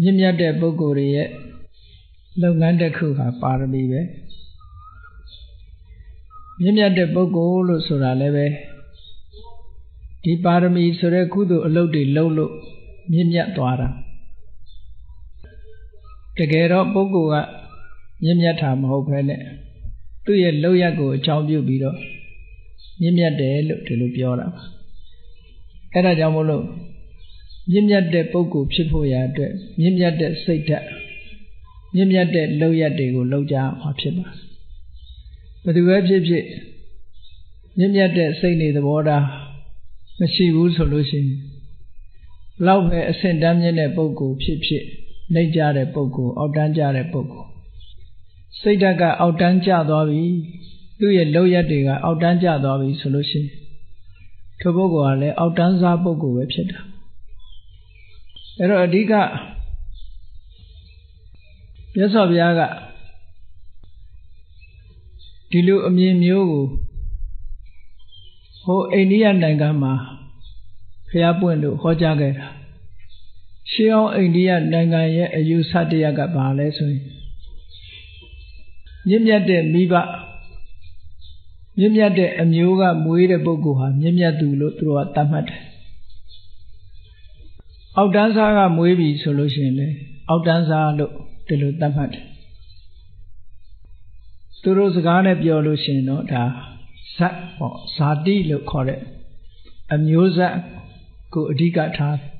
မြင့်မြတ်တဲ့ပုဂ္ဂိုလ်ရဲ့လုပ်ငန်းတစ်ခုဟာပါရမီပဲမြင့်မြတ်တဲ့ပုဂ္ဂိုလ်လို့ဆိုတာလည်းပဲဒီပါရမီဆိုတဲ့ကုသိုလ်အလုပ်တွေလုပ်လို့မြင့်မြတ်သွားတာတကယ်တော့ပုဂ္ဂိုလ်ကမြင့်မြတ်တာမဟုတ်ဘဲနဲ့သူ့ရဲ့လုပ်ရက်ကိုအကြောင်းပြုပြီးတော့မြင့်မြတ်တယ်လို့ဒီလိုပြောတာပါအဲ့ဒါကြောင့်မို့လို့မြင့်မြတ်တဲ့ပုဂ္ဂိုလ်ဖြစ်ဖို့ရာအတွက်မြင့်မြတ်တဲ့စိတ်ဓာတ်မြင့်မြတ်တဲ့လုပ်ရက်တွေကိုလုပ်ကြမှာဖြစ်ပါတယ်ဘယ်သူပဲဖြစ်ဖြစ်မြင့်မြတ်တဲ့စိတ်နေသဘောထားမရှိဘူးဆိုလို့ရှိရင်လောက်ပဲအဆင့်တန်းမြင့်တဲ့ပုဂ္ဂိုလ်ဖြစ်ဖြစ်နှိမ့်ကြတဲ့ပုဂ္ဂိုလ်အောက်တန်းကြတဲ့ပုဂ္ဂိုလ်စိတ်ဓာတ်ကအောက်တန်းကျသွားပြီသူ့ရဲ့လုပ်ရက်တွေကအောက်တန်းကျသွားပြီဆိုလို့ရှိရင်ထိုပုဂ္ဂိုလ်ကလည်းအောက်တန်းစားပုဂ္ဂိုလ်ပဲဖြစ်တာအဲ့တော့အဓိကမြတ်စွာဘုရားကဒီလိုအမြင်မျိုးကိုဟိုအိန္ဒိယနိုင်ငံမှာဘုရားပွင့်လို့ဟောကြားခဲ့တာရှေးအောင်အိန္ဒိယနိုင်ငံရဲ့အယူဆတရားကဘာလဲဆိုရင်မြင့်မြတ်တဲ့မိဘမြင့်မြတ်တဲ့အမျိုးကမွေးတဲ့ပုဂ္ဂိုလ်ဟာမြင့်မြတ်သူလို့သူတို့ကသတ်မှတ်တယ်အောက်တန်းစားကမွေးပြီဆိုလို့ရှိရင်လေအောက်တန်းစားလို့ဒီလိုသတ်မှတ်တယ်သူတို့စကားနဲ့ပြောလို့ရှိရင်တော့ဒါဇတ်ပေါ့ဇာတိလို့ခေါ်တဲ့အမျိုးဇတ်ကိုအဓိကထားတယ်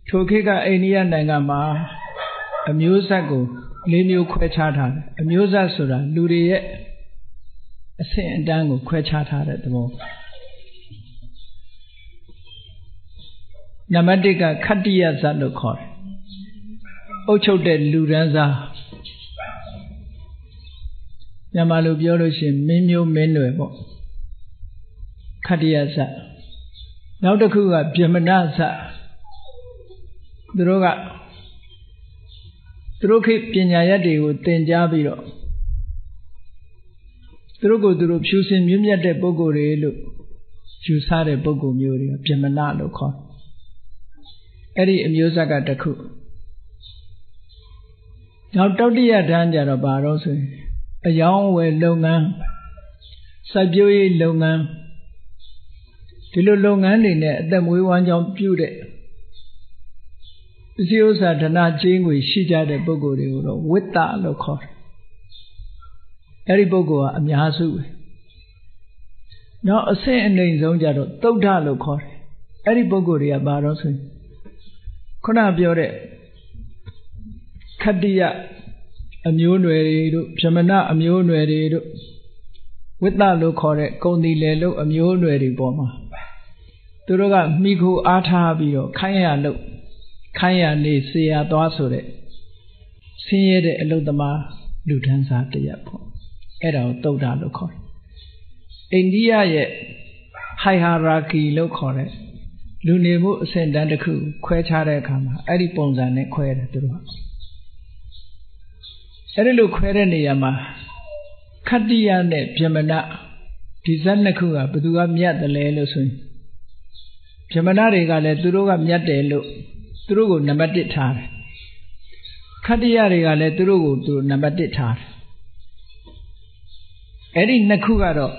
ထိုခေတ်ကအိန္ဒိယနိုင်ငံမှာအမျိုးဇတ်ကို၄မျိုးခွဲခြားထားတယ်အမျိုးဇတ်ဆိုတာလူတွေရဲ့အဆင့်အတန်းကိုခွဲခြားထားတဲ့သဘောနံပါတ်1ကခတ္တိယဇတ်လို့ခေါ်တယ်အုပ်ချုပ်တဲ့လူဒန်းစားမြန်မာလိုပြောလို့ရှိရင်မင်းမျိုးမင်းနွယ်ပေါ့ခတ္တိယဇတ်နောက်တစ်ခုကဗြဟ္မဏဇတ်သူတို့ခေတ်ပညာရပ်တွေကိုသင်ကြားပြီးတော့သူတို့ကိုယ်သူတို့ဖြူစင်မြင့်မြတ်တဲ့ပုဂ္ဂိုလ်တွေလို့ယူဆတဲ့ပုဂ္ဂိုလ်မျိုးတွေဗြဟ္မဏလို့ခေါ်အဲ့ဒီအမျိုးဇတ်ကတစ်ခုနောက်တောတိယဓာန်ကြတော့ဘာလို့ဆိုရင်အယောင်းဝယ်လုပ်ငန်းစိုက်ပျိုးရေးလုပ်ငန်းဒီလိုလုပ်ငန်းတွေနဲ့အသက်မွေးဝမ်းကြောင်းပြုတဲ့ပစ္စည်းဥစ္စာဓနကြေးငွေရှိကြတဲ့ပုဂ္ဂိုလ်တွေကိုတော့ဝိတ္တလို့ခေါ်တယ်အဲ့ဒီပုဂ္ဂိုလ်ကအများစုပဲနောက်အဆင့်အနိမ့်ဆုံးကြတော့သုဒ္ဓလို့ခေါ်တယ်အဲ့ဒီပုဂ္ဂိုလ်တွေကဘာလို့ဆိုရင်ခုနပြောတဲ့ခတ္တိယအမျိုးနွယ်တွေတို့ဗြဟ္မဏအမျိုးနွယ်တွေတို့ဝိတ္တလို့ခေါ်တဲ့ကုံတီလယ်လို့အမျိုးနွယ်တွေပေါ်မှာသူတို့ကမိခိုအားထားပြီးတော့ခိုင်းရလို့ခိုင်းရနေစေရသွားဆိုတဲ့ဆင်းရဲတဲ့အလုသမားလူဒန်းစားတရားပေါ့အဲ့ဒါကိုသုဒ္ဓလို့ခေါ်တယ်အိန္ဒိယရဲ့ hierarchy လို့ခေါ်တဲ့လူနေမှုအဆင့်တန်းတစ်ခုခွဲခြားတဲ့အခါမှာအဲ့ဒီပုံစံနဲ့ခွဲတယ်သူတို့ကအဲ့ဒီလိုခွဲတဲ့နေရာမှာခတ္တိယနဲ့ဗြဟ္မဏဒီဇတ်နှစ်ခုကဘယ်သူကမြတ်တယ်လဲလို့ဆိုရင်ဗြဟ္မဏတွေကလည်းသူတို့ကမြတ်တယ်လို့သူတို့ကိုနံပါတ်1ထားတယ်ခတ္တိယတွေကလည်းသူတို့ကိုသူနံပါတ်1ထားတယ်အဲ့ဒီနှစ်ခုကတော့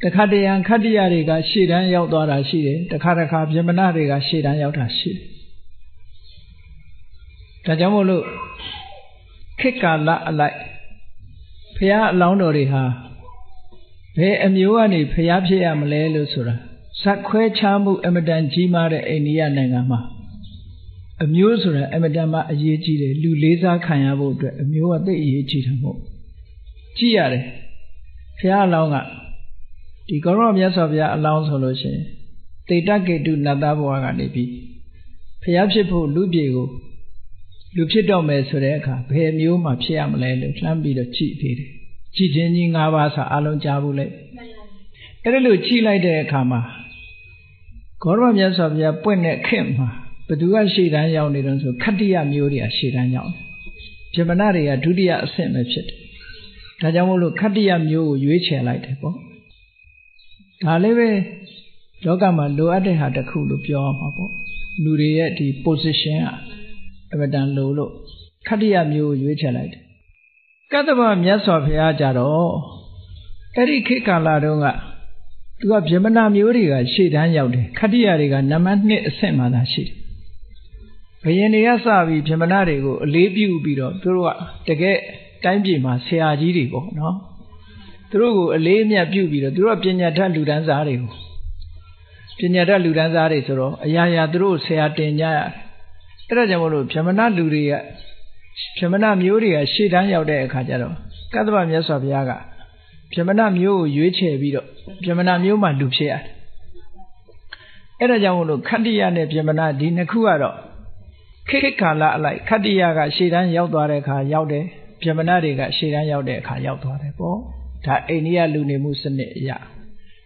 တခါတရံခတ္တိယတွေကရှေ့တန်းရောက်သွားတာရှိတယ်တခါဗြဟ္မဏတွေကရှေ့တန်းရောက်တာရှိတယ်ဒါကြောင့်မို့လို့ခေတ်ကာလအလိုက်ဘုရားအလောင်းတော်တွေဟာဘယ်အမျိုးကနေဘုရားဖြစ်ရမလဲလို့ဆိုတာဇက်ခွဲခြားမှုအမတန်ကြီးမားတဲ့အိန္ဒိယနိုင်ငံမှာအမျိုးဆိုတာအမတန်မှအရေးကြီးတယ်လူလေးစားခံရဖို့အတွက်အမျိုးကသိအရေးကြီးတယ်မို့ကြည့်ရတယ်ဘုရားအလောင်းကဒီကောရောမြတ်စွာဘုရားအလောင်းဆိုလို့ရှိရင်တေတကေတုနတ်သားဘဝကနေပြီးဘုရားဖြစ်ဖို့လူပြေကိုလူဖြစ်တော့မယ်ဆိုတဲ့အခါဘယ်မျိုးမှဖြစ်ရမလဲလို့လှမ်းပြီးတော့ကြည့်သေးတယ်ကြည့်ခြင်းကြီး၅ပါးဆိုအလုံးကြားဘူးလေအဲ့ဒါလို့ကြည့်လိုက်တဲ့အခါမှာကောရောမြတ်စွာဘုရားပွင့်တဲ့ခေတ်မှာဘယ်သူကရှေ့တန်းရောက်နေတော့ဆိုခတ္တိယမျိုးတွေကရှေ့တန်းရောက်တယ်ဗြဟ္မဏတွေကဒုတိယအဆင့်ပဲဖြစ်တယ်ဒါကြောင့်မို့လို့ခတ္တိယမျိုးကိုရွေးချယ်လိုက်တယ်ပေါ့ဒါလည်းပဲလောကမှာလိုအပ်တဲ့ဟာတစ်ခုလို့ပြောရမှာပေါ့ လူတွေရဲ့ဒီ position အမတန်လိုလို့ခတ္တိယမျိုးကိုရွေးချယ်လိုက်တယ်ကတ္တဗမြတ်စွာဘုရားကြတော့အဲ့ဒီခေတ်ကာလတုန်းကသူကဗြဟ္မဏမျိုးတွေကရှေ့တန်းရောက်တယ်ခတ္တိယတွေကနံပါတ်1အဆင့်မှသာရှိတယ်ဘယင်တွေကစပြီးဗြဟ္မဏတွေကိုအလေးပြုပြီးတော့သူတို့ကတကယ်တိုင်းပြည်မှာဆရာကြီးတွေပေါ့နော်သူတို့ကိုအလေးအမြတ်ပြုပြီးတော့သူတို့ကပညာတတ်လူတန်းစားတွေကိုပညာတတ်လူတန်းစားတွေဆိုတော့အရာရာသူတို့ဆရာတင်ကြရတယ်အဲ့ဒါကြောင့်မို့လို့ဗြဟ္မဏလူတွေကဗြဟ္မဏမျိုးတွေကရှေ့တန်းရောက်တဲ့အခါကျတော့ကတ္တဗမြတ်စွာဘုရားကဗြဟ္မဏမျိုးကိုရွေးချယ်ပြီးတော့ဗြဟ္မဏမျိုးမှလူဖြစ်ရတယ်အဲ့ဒါကြောင့်မို့လို့ခတ္တိယနဲ့ဗြဟ္မဏဒီနှစ်ခုကတော့ခေတ်ကာလအလိုက်ခတ္တိယကရှေ့တန်းရောက်သွားတဲ့အခါရောက်တယ်ဗြဟ္မဏတွေကရှေ့တန်းရောက်တဲ့အခါရောက်သွားတယ်ပေါ့ဒါအိန္ဒိယလူနေမှုစနစ်အရာ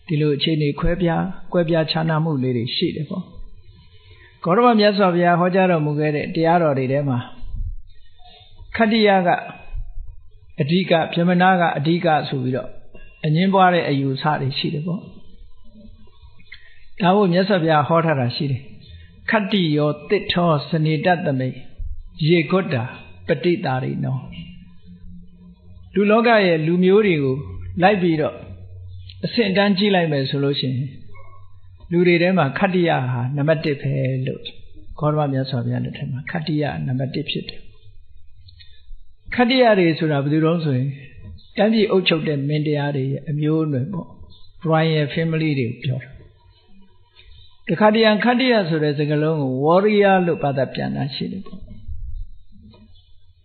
ဒီလိုအခြေအနေကွဲပြားခြားနားမှုလေးတွေရှိတယ်ပေါ့ဂေါတမမြတ်စွာဘုရားဟောကြားတော်မူခဲ့တဲ့တရားတော်တွေထဲမှာခတ္တိယကအဓိကဗြဟ္မဏကအဓိကဆိုပြီးတော့အငင်းပွားတဲ့အယူဆတွေရှိတယ်ပေါ့ဒါကိုမြတ်စွာဘုရားဟောထားတာရှိတယ်ခတ္တိယောတစ်ထောစနေတသမိရေဂုတ္တာပတိတာရိနောလူလောကရဲ့လူမျိုးတွေကိုလိုက်ပြီးတော့အဆင့်တန်းကြည့်လိုက်မယ်ဆိုလို့ရှိရင်လူတွေထဲမှာခတ္တိယဟာနံပါတ်1ပဲလို့ဂေါတမမြတ်စွာဘုရားလက်ထက်မှာခတ္တိယနံပါတ်1ဖြစ်တယ်ခတ္တိယတွေဆိုတာဘယ်သူတုံးဆိုရင်တန်းပြည်အုပ်ချုပ်တဲ့မင်းတရားတွေရဲ့အမျိုးအနွယ်ပေါ့ royal family တွေပြောတာတခါတရံခတ္တိယဆိုတဲ့စကားလုံးကို warrior လို့ဘာသာပြန်တာရှိတယ်ပေါ့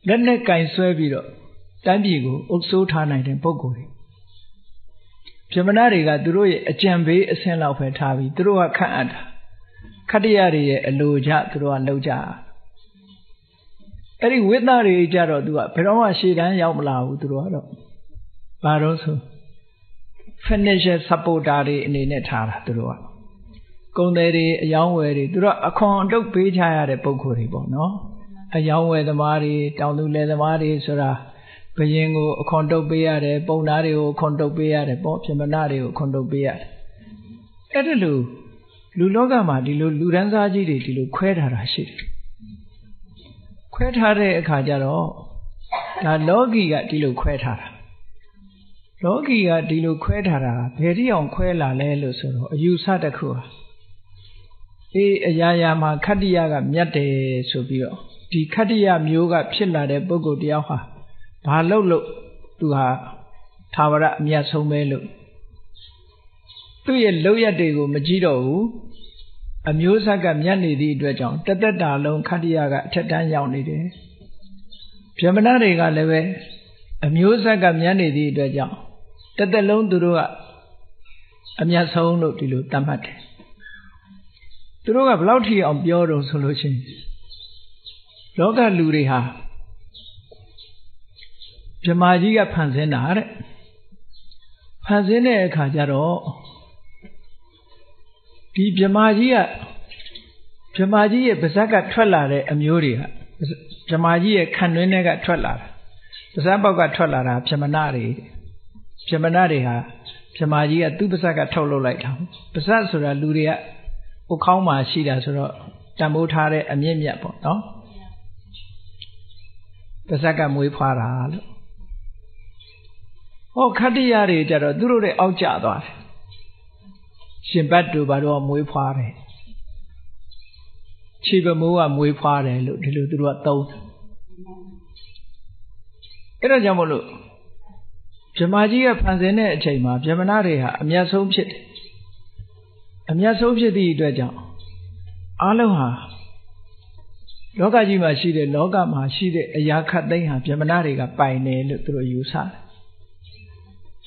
လက်နဲ့ကင်ဆွဲပြီးတော့တန်းပြည်ကိုအုပ်စိုးထားနိုင်တဲ့ပုဂ္ဂိုလ်တွေဗြဟ္မဏတွေကသူတို့ရဲ့အကြံပေးအဆင့်လောက်ပဲထားပြီးသူတို့ကခန့်အပ်တာခတ္တိယတွေရဲ့အလိုကြသူတို့ကလှုပ်ကြအဲ့ဒီဝိသတွေကြတော့သူကဘယ်တော့မှရှေ့တန်းရောက်မလာဘူးသူတို့ကတော့ဘာလို့ဆို financial supporter တွေအနေနဲ့ထားတာသူတို့ကကုန်သည်တွေအယောင်းဝယ်တွေသူတို့အခွန်အတုပ်ပေးချရတဲ့ပုံကိုယ်တွေပေါ့နော်အယောင်းဝယ်သမားတွေတောင်သူလယ်သမားတွေဆိုတာဘယင်ကိုအခွန်တုပ်ပေးရတယ်ပုံသားတွေကိုအခွန်တုပ်ပေးရတယ်ပေါ့ဗြဟ္မဏတွေကိုအခွန်တုပ်ပေးရတယ်အဲ့ဒါလို့လူလောကမှာဒီလိုလူဒန်းစားကြီးတွေဒီလိုခွဲထားတာရှိတယ်ခွဲထားတဲ့အခါကျတော့ဒါလောကီကဒီလိုခွဲထားတာလောကီကဒီလိုခွဲထားတာဘယ်တိအောင်ခွဲလာလဲလို့ဆိုတော့အယူဆတစ်ခုဟာအရာရာမှာခတ္တိယကမြတ်တယ်ဆိုပြီးတော့ဒီခတ္တိယမျိုးကဖြစ်လာတဲ့ပုဂ္ဂိုလ်တယောက်ဟာဘာလို့သူဟာသာဝရအမြတ်ဆုံးပဲလို့သူ့ရဲ့လောက်ရတွေကိုမကြည့်တော့ဘူးအမျိုးဆက်ကမြတ်နေသည့်အတွက်ကြောင့်တသက်တာလုံးခတ္တိယကအထက်တန်းရောက်နေတယ်ဗြဟ္မဏတွေကလည်းပဲအမျိုးဆက်ကမြတ်နေသည့်အတွက်ကြောင့်တသက်လုံးသူတို့ကအမြတ်ဆုံးလို့ဒီလိုသတ်မှတ်တယ်သူတို့ကဘယ်လောက်ထိအောင်ပြောတော့ဆိုလို့ရှိရင်လောကလူတွေဟာဗြဟ္မာကြီးကဖန်ဆင်းတာတဲ့ဖန်ဆင်းတဲ့အခါကျတော့ဒီဗြဟ္မာကြီးရဲ့ပါးစပ်ကထွက်လာတဲ့အမျိုးတွေကဗြဟ္မာကြီးရဲ့ခံတွင်းထဲကထွက်လာတာပါးစပ်ပေါက်ကထွက်လာတာဗြဟ္မဏတွေဗြဟ္မဏတွေဟာဗြဟ္မာကြီးကသူ့ပါးစပ်ကထုတ်လုပ်လိုက်တာပါးစပ်ဆိုတာလူတွေကဥခေါင်းမှာရှိတာဆိုတော့တန်ဖိုးထားတဲ့အမြင့်မြတ်ပေါ့နော်ပါးစပ်ကမွေးဖွားတာလို့ဟောခတ္တိယတွေကြတော့သူတို့တဲ့အောက်ကျသွားတယ်ရှင်ဘတ်တို့ဘာတော့မွေးဖွားတယ်ခြေပမိုးကမွေးဖွားတယ်လို့ဒီလိုသူတို့ကသုံးအဲ့ဒါကြောင့်မို့လို့ဗြဟ္မာကြီးကဖန်ဆင်းတဲ့အချိန်မှာဗြဟ္မဏတွေဟာအမြတ်ဆုံးဖြစ်တယ်အမြတ်ဆုံးဖြစ်သည့်အတွက်ကြောင့်အားလုံးဟာလောကကြီးမှာရှိတဲ့လောကမှာရှိတဲ့အရာခတ်သိမ်းဟာဗြဟ္မဏတွေကပိုင်တယ်လို့သူတို့ယူဆတယ်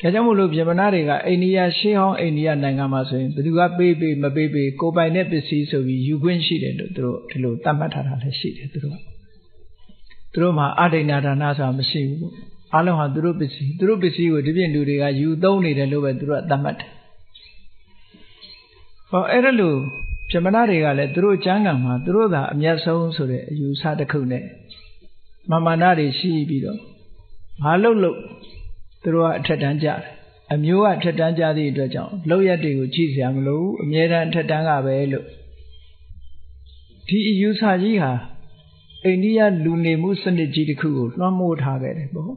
ဒါကြောင့်မို့လို့ဗြဟ္မဏတွေကအိန္ဒိယရှေးဟောင်းအိန္ဒိယနိုင်ငံမှာဆိုရင်ဘယ်သူကပေးမပေးကိုပိုင်တဲ့ပစ္စည်းဆိုပြီးယူခွင့်ရှိတယ်လို့သူတို့ဒီလိုသတ်မှတ်ထားတာလည်းရှိတယ်သူတို့မှာအဒိဏဒါနဆိုတာမရှိဘူးပေါ့အားလုံးဟာသူတို့ပစ္စည်းကိုဒီပြင်လူတွေကယူသုံးနေတယ်လို့ပဲသူတို့ကသတ်မှတ်တယ်ဟောအဲ့ဒါလို့ဗြဟ္မဏတွေကလည်းသူတို့ကျမ်းဂန်မှာသူတို့သာအမြတ်ဆုံးဆိုတဲ့အယူဆတစ်ခုနဲ့မာနတွေရှိပြီးတော့ဘာလို့သူတို့ကအထက်တန်းကြတယ်အမျိုးကအထက်တန်းကြသည့်အတွက်ကြောင့်လောက်ရက်တွေကိုကြည့်စရာမလိုဘူးအမြဲတမ်းအထက်တန်းကပဲလို့ ဒီအယူဆကြီးဟာအိန္ဒိယလူနေမှုစနစ်ကြီးတစ်ခုကိုလွှမ်းမိုးထားခဲ့တယ်ပေါ့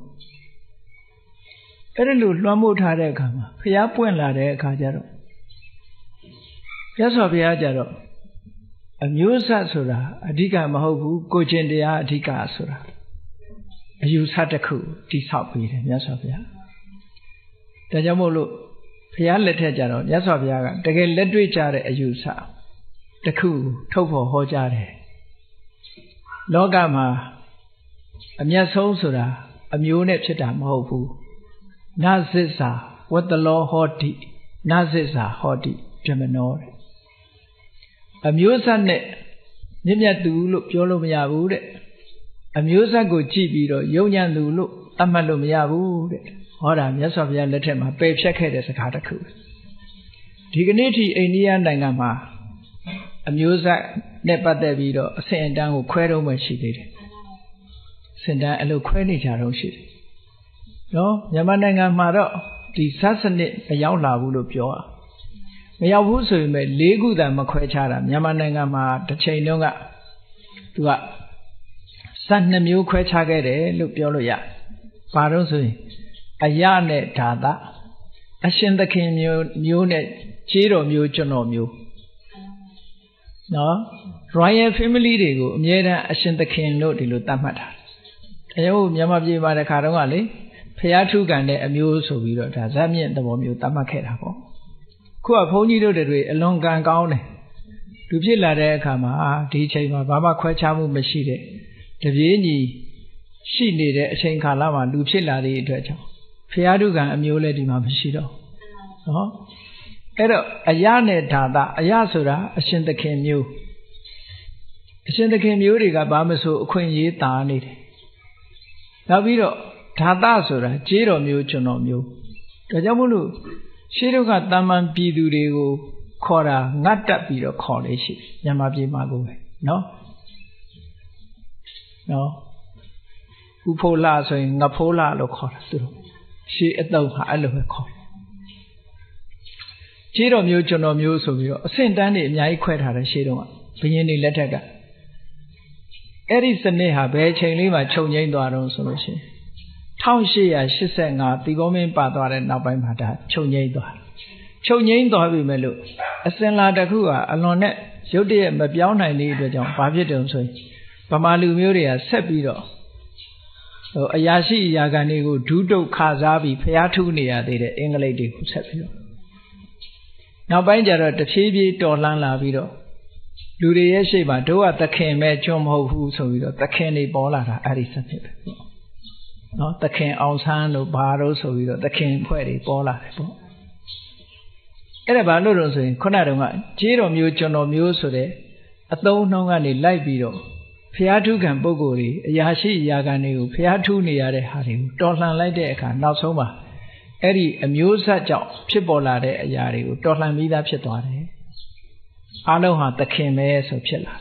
အဲ့ဒါလိုလွှမ်းမိုးထားတဲ့အခါမှာဘုရားပွင့်လာတဲ့အခါကျတော့မြတ်စွာဘုရားကျတော့အမျိုးဆက်ဆိုတာအဓိကမဟုတ်ဘူးကိုကျင့်တရားအဓိကဆိုတာအယူဆတစ်ခုတိဆောက်ပေးတယ်မြတ်စွာဘုရားဒါကြောင့်မို့လို့ဘုရားလက်ထက်ကျတော့မြတ်စွာဘုရားကတကယ်လက်တွေ့ကြတဲ့အယူဆတစ်ခုထုတ်ဖော်ဟောကြားတယ်လောကမှာအမျက်ဆုံးဆိုတာအမျိုးနဲ့ဖြစ်တာမဟုတ်ဘူးနသစ္စာဝတ္တလောဟောတိနသစ္စာဟောတိပြမနောတဲ့အမျိုးဆက်နဲ့မြင့်မြတ်သူလို့ပြောလို့မရဘူးတဲ့အမျိုးဆက်ကိုကြည့်ပြီးတော့ယုံညံ့သူလို့သတ်မှတ်လို့မရဘူးတဲ့ဟောတာမြတ်စွာဘုရားလက်ထက်မှာပယ်ဖြတ်ခဲ့တဲ့စကားတစ်ခုဒီကနေ့ထိအိန္ဒိယနိုင်ငံမှာအမျိုးဆက်နဲ့ပတ်သက်ပြီးတော့အဆင့်အတန်းကိုခွဲတော့မှရှိသေးတယ်စင်တန်းအဲ့လိုခွဲနေကြတော့ရှိတယ်နော်မြန်မာနိုင်ငံမှာတော့ဒီဇတ်စနစ်မရောက်လာဘူးလို့ပြောတာမရောက်ဘူးဆိုရင်ပဲ၄ခုသာမခွဲခြားတာမြန်မာနိုင်ငံမှာတစ်ချိန်တုန်းကသူကဇတ်2မျိုးခွဲခြားခဲ့တယ်လို့ပြောလို့ရဘာလို့ဆိုရင်အယနဲ့ဓာတအရှင်သခင်မျိုးနဲ့ခြေတော်မျိုးကျွန်တော်မျိုးနော် Royal Family တွေကိုအမြဲတမ်းအရှင်သခင်လို့ဒီလိုသတ်မှတ်တာဒါကြောင့်မြန်မာပြည်မှာတခါတုန်းကလေဖျားထုခံတဲ့အမျိုးဆိုပြီးတော့ဒါဇတ်မြင့်သဘောမျိုးသတ်မှတ်ခဲ့တာပေါ့ခုကဘုန်းကြီးတို့တွေအလွန်ကံကောင်းတယ်လူဖြစ်လာတဲ့အခါမှာဒီအချိန်မှာဘာမှခွဲခြားမှုမရှိတဲ့တပြေးညီရှိနေတဲ့အချိန်ကာလမှာလူဖြစ်လာတဲ့အတွက်ကြောင့်ဖျားထုခံအမျိုးလည်းဒီမှာမရှိတော့နော်အဲ့တော့အယနဲ့ဓာတအယဆိုတာအရှင်သခင်မျိုးအရှင်သခင်မျိုးတွေကဘာမဆိုအခွင့်အရေးတာနေတယ်နောက်ပြီးတော့ဓာတဆိုတာခြေတော်မျိုးကျွန်တော်မျိုးဒါကြောင့်မို့လို့ရှေးတုန်းကတာမန်ပြည်သူတွေကိုခေါ်တာငတ်တက်ပြီးတော့ခေါ်လေရှိမြန်မာပြည်မှာကိုပဲနော်ဥဖိုးလာဆိုရင်ငဖိုးလာလို့ခေါ်တာသူတို့ရှေးအတုံးဟာအဲ့လိုပဲခေါ်ခြေတော်မျိုးကျွန်တော်မျိုးဆိုပြီးတော့အဆင့်တန်းတွေအများကြီးခွဲထားတယ်ရှေးတုန်းကဘုရင်တွေလက်ထက်ကအဲ့ဒီစနစ်ဟာဘယ်ချိန်လေးမှာခြုံငိမ့်သွားတော့ဆိုလို့ရှိရင်1885တီဘောမင်းပါသွားတဲ့နောက်ပိုင်းမှာဒါခြုံငိမ့်သွားပြီမဲ့လို့အစင်လာတစ်ခုကအလွန်နဲ့ရုတ်တရက်မပြောင်းနိုင်တဲ့အတွက်ကြောင့်ဘာဖြစ်တယ်ဆိုရင်ဗမာလူမျိုးတွေကဆက်ပြီးတော့အရာရှိအရာခံတွေကိုဒုတုတ်ခါစားပြီးဖျားထုနေရသေးတဲ့အင်္ဂလိပ်တွေကိုဆက်ပြီးတော့နောက်ပိုင်းကျတော့တဖြည်းဖြည်းတော်လှန်လာပြီးတော့လူတွေရဲ့ရှေ့မှာတို့ကသခင်ပဲကျွန်းမဟုတ်ဘူးဆိုပြီးတော့သခင်တွေပေါ်လာတာအဲ့ဒီစနစ်ပဲနော်သခင်အောင်ဆန်းတို့ဘာလို့ဆိုပြီးတော့သခင်ဖွဲ့တွေပေါ်လာတယ်ပေါ့အဲ့ဒါဘာလို့လို့ဆိုရင်ခုနတုန်းကခြေတော်မျိုးကျွန်တော်မျိုးဆိုတဲ့အသုံးနှုန်းကနေလိုက်ပြီးတော့ဖျားထုခံပုဂ္ဂိုလ်တွေအရာရှိအရာခံတွေကိုဖျားထုနေရတဲ့ဟာတွေကိုတော်လှန်လိုက်တဲ့အခါနောက်ဆုံးမှာအဲ့ဒီအမျိုးဆက်ကြောင့်ဖြစ်ပေါ်လာတဲ့အရာတွေကိုတော်လှန်ပြီးသားဖြစ်သွားတယ်အားလုံးဟာသခင်ပဲဆိုဖြစ်လာ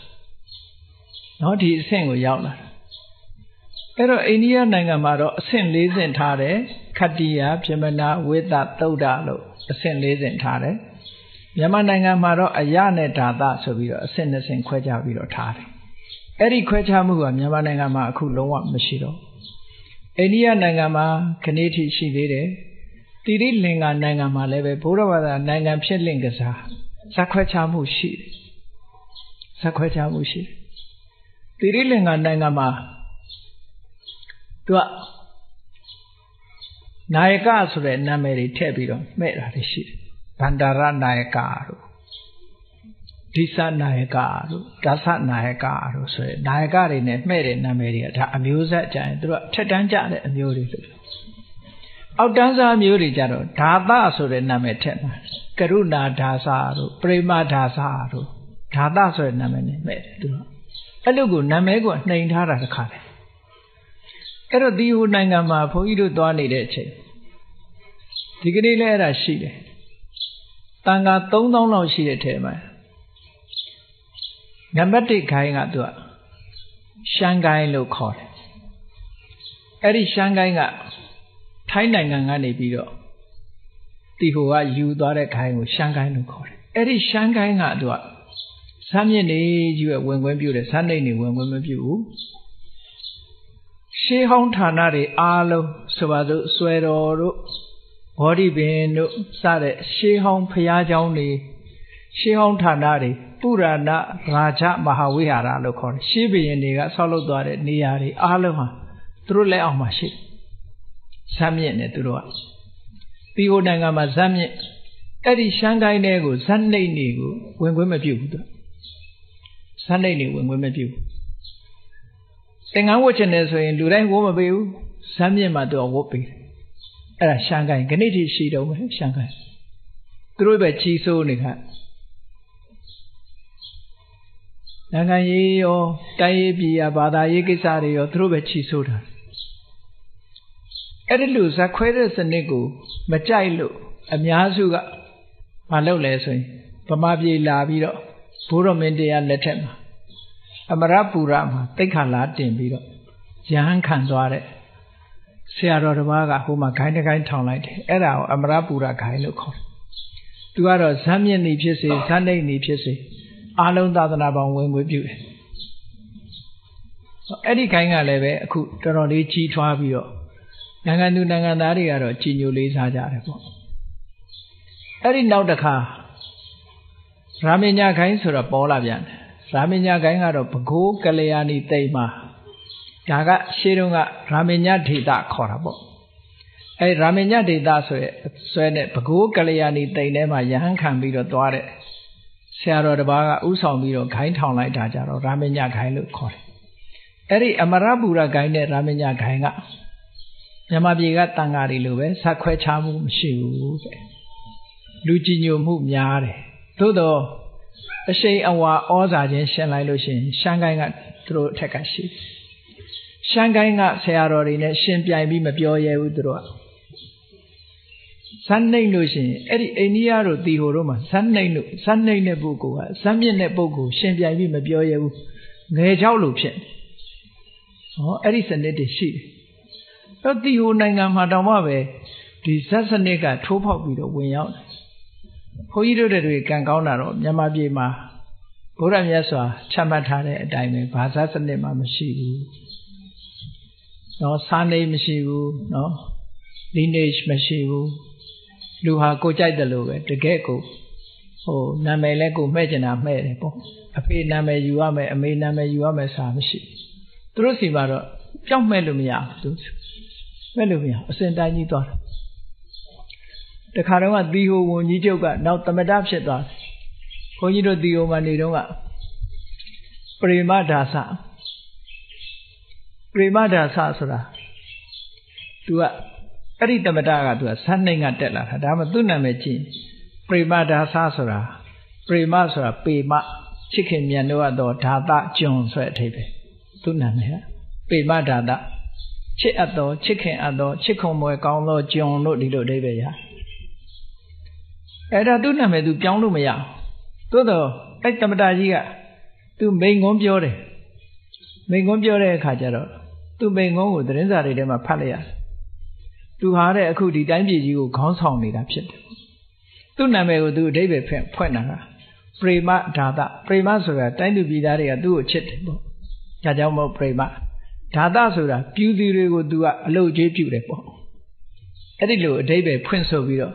နော်ဒီအဆင့်ကိုရောက်လာအဲ့တော့အိန္ဒိယနိုင်ငံမှာတော့အဆင့်၄ဆင့်ထားတယ်ခတ္တိယပြမနာဝိသသုဒ္ဓလို့အဆင့်၄ဆင့်ထားတယ်မြန်မာနိုင်ငံမှာတော့အယနဲ့ဓာတဆိုပြီးတော့အဆင့်၂ဆင့်ခွဲခြားပြီးတော့ထားတယ်အဲ့ဒီခွဲခြားမှုကမြန်မာနိုင်ငံမှာအခုလုံးဝမရှိတော့အိန္ဒိယနိုင်ငံမှာခဏထိရှိသေးတယ်တိရိလင်္ကာနိုင်ငံမှာလည်းပဲဘုရားဘာသာနိုင်ငံဖြစ်လင့်ကစားဇက်ခွဲခြားမှုရှိတယ်ဇက်ခွဲခြားမှုရှိတယ်တိရိလင်္ကာနိုင်ငံမှာသူကနာယကဆိုတဲ့နာမည်တွေထည့်ပြီးတော့မှဲ့တာတွေရှိတယ်ဗန္ဒာရနာယကတို့ဒိသနာယကတို့ဒါသနာယကတို့ဆိုတဲ့နာယကတွေနဲ့မှဲ့တဲ့နာမည်တွေကဒါအမျိုးဆက်ကြရင်သူကထက်တန်းကြတဲ့အမျိုးတွေလို့အောက်တန်းစားမျိုးတွေကြတော့ဓာသဆိုတဲ့နာမည်ထည့်မှာကရုဏာဒါသတို့ပရိမဒါသတို့ဓာသဆိုတဲ့နာမည်နဲ့မှဲ့တယ်သူကအဲ့လိုကိုနာမည်ကိုနှိမ်ထားတာတစ်ခါလေအဲ့တော့ဒီဟိုနိုင်ငံမှာဘုန်းကြီးတို့သွားနေတဲ့အချိန်ဒီကနေ့လည်းအဲ့ဒါရှိတယ်တန်ခါ3000လောက်ရှိတဲ့ထဲမှာနံပါတ်1ခိုင်းကသူကရှမ်းကိုင်းလို့ခေါ်တယ်အဲ့ဒီရှမ်းကိုင်းကထိုင်းနိုင်ငံကနေပြီးတော့တီဟိုကယူသွားတဲ့ခိုင်းကိုရှမ်းကိုင်းလို့ခေါ်တယ်အဲ့ဒီရှမ်းကိုင်းကသူက三年内就文官表的，三年内文官没表。西方ဌာနတွေအားလုံးဆိုပါစို့ဆွဲတော်တို့ဘောဓိပင်တို့စတဲ့ရှေးဟောင်းဘုရားကျောင်းတွေရှေးဟောင်းဌာနတွေပုရဏရာဇမဟာဝိဟာရလို့ခေါ်တယ်ရှေးဘုရင်တွေကဆောက်လုပ်သွားတဲ့နေရာတွေအားလုံးဟာသူတို့လက်အောက်မှာရှိဇတ်မြင့်နဲ့သူတို့ကဒီဟိုနိုင်ငံမှာဇတ်မြင့်အဲ့ဒီရှမ်းကိုင်းတွေကိုဇတ်နှိမ့်တွေကိုဝင်ခွင့်မပြုဘူးသူဇတ်နှိမ့်တွေဝင်ခွင့်မပြုဘူးသင်္ကန်းဝတ်ချင်တယ်ဆိုရင်လူတိုင်းဝတ်မပေးဘူးဇတ်မြင့်မှာသူကဝတ်ပေးတယ်အဲ့ဒါရှမ်းကိုင်းခဏတိရှိတော့မယ်ရှမ်းကိုင်းသူတို့ပဲကြီးစိုးနေခါနိုင်ငံရေးရောတိုင်းရေးပြည်ရာဘာသာရေးကိစ္စတွေရောသူတို့ပဲကြီးစိုးတာအဲ့ဒီလိုဇက်ခွဲတဲ့စနစ်ကိုမကြိုက်လို့အများစုကမလုပ်လဲဆိုရင်ဗမာပြည်လာပြီးတော့ဘိုးတော်မင်းတရားလက်ထက်မှာအမရပူရမှာတိတ်ခါလာတင်ပြီးတော့ရဟန်းခံသွားတဲ့ဆရာတော်တစ်ပါးကဟိုမှာဂိုင်းတစ်ဂိုင်းထောင်လိုက်တယ်အဲ့ဒါကိုအမရပူရဂိုင်းလို့ခေါ်တယ်သူကတော့ဇတ်မြင့်နေဖြစ်စေဇတ်နှိမ့်နေဖြစ်စေအားလုံးသာသနာပေါင်းဝင်ခွင့်ပြုတယ်အဲ့ဒီဂိုင်းကလည်းပဲအခုတော်တော်လေးကြီးထွားပြီးတော့နိုင်ငံသူနိုင်ငံသားတွေကတော့ကြီးညိုလေးစားကြတယ်ပေါ့အဲ့ဒီနောက်တစ်ခါရာမညဂိုင်းဆိုတော့ပေါ်လာပြန်တယ်ရာမညဂိုင်းကတော့ဘဂိုးကလျာဏီတိမ်မှာဒါကရှေးတုန်းကရာမညဒေတာခေါ်တာပေါ့အဲရာမညဒေတာဆိုရဲဆွဲတဲ့ဘဂိုးကလျာဏီတိမ်ထဲမှာယဟန်ခံပြီးတော့သွားတဲ့ဆရာတော်တစ်ပါးကဥဆောင်ပြီးတော့ဂိုင်းထောင်လိုက်တာကြတော့ရာမညဂိုင်းလို့ခေါ်တယ်အဲ့ဒီအမရပူရဂိုင်းနဲ့ရာမညဂိုင်းကမြန်မာပြည်ကတန်ဃာတွေလိုပဲဇက်ခွဲခြားမှုမရှိဘူးတဲ့လူကြည်ညိုမှုများတယ်သို့တော့အရှိန်အဝါဩဇာချင်းရှင်းလိုက်လို့ရှိရင်ရှမ်းကိုင်းကသူတို့အထက်ကရှိရှမ်းကိုင်းကဆရာတော်တွေနဲ့ရှင်ပြိုင်ပြီးမပြောရဲဘူးသူတို့ကဇတ်နှိမ့်လို့ရှိရင်အဲ့ဒီအိန္ဒိယတို့တီဟိုတို့မှာဇတ်နှိမ့်လို့ဇတ်နှိမ့်တဲ့ပုဂ္ဂိုလ်ကဇတ်မြင့်တဲ့ပုဂ္ဂိုလ်ရှင်ပြိုင်ပြီးမပြောရဲဘူးငယ်ကြောက်လို့ဖြစ်ဟောအဲ့ဒီစနစ်တွေရှိတယ်တော့တီဟိုနိုင်ငံမှာတောင်မှပဲဒီဇတ်စနစ်ကထိုးဖောက်ပြီးတော့ဝင်ရောက်တယ်ဘုန်းကြီးတို့တွေကံကောင်းတာတော့မြန်မာပြည်မှာဘုရားမြတ်စွာချမှတ်ထားတဲ့အတိုင်းပဲဘာသာစနစ်မှမရှိဘူးเนาะစာနေမရှိဘူးเนาะ lineage မရှိဘူးလူဟာကိုကြိုက်တယ်လို့ပဲတကယ်ကိုဟိုနာမည်လဲကိုမှဲ့ကျင်တာမှဲ့တယ်ပေါ့အဖေနာမည်ယူရမယ်အမေနာမည်ယူရမယ်စာမရှိသူတို့စီမှာတော့ကြောက်မဲ့လို့မရဘူးသူမဲ့လို့မရအစဉ်တိုင်းကြီးသွားတယ်တခါတော့ကသီဟိုဝန်ကြီးချုပ်ကနောက်သမတဖြစ်သွားတယ်ဘုန်းကြီးတို့သီဟိုမှာနေတော့ကပရိမဒါစဆိုတာသူကအဲ့ဒီသမတကသူကဇတ်နှိမ့်ကတက်လာတာဒါမှသူ့နာမည်ကြည့်ပရိမဒါစဆိုတာပရိမဆိုတာပေမချစ်ခင်မြတ်တို့ကတော့ဓာတကျွန်ဆိုတဲ့အထိပ္ပယ်သူ့နာမည်ကပေမဓာတချစ်အပ်သောချစ်ခင်အပ်သောချစ်ခုံမွယ်ကောင်းသောကျွန်တို့ဒီလိုအဓိပ္ပာယ်ရအဲ့ဒါသူ့နာမည်သူပြောင်းလို့မရသို့တော့အဲ့သမတကြီးကသူမိန်ငုံပြောတယ်မိန်ငုံပြောတဲ့အခါကျတော့သူမိန်ငုံကိုသတင်းစာတွေထဲမှာဖတ်လိုက်ရတယ်သူဟာတဲ့အခုဒီတိုင်းပြည်ကြီးကိုခေါင်းဆောင်နေတာဖြစ်တယ်သူ့နာမည်ကိုသူအဓိပ္ပာယ်ဖွင့်တာကပရိမဓာတပရိမဆိုတာတိုင်းသူပြည်သားတွေကသူ့ကိုချစ်တယ်ပေါ့ဒါကြောင့်မို့ပရိမဓာတဆိုတာပြူသူတွေကိုသူကအလုပ်ကြီးပြုတယ်ပေါ့အဲ့ဒီလိုအဓိပ္ပာယ်ဖွင့်ဆိုပြီးတော့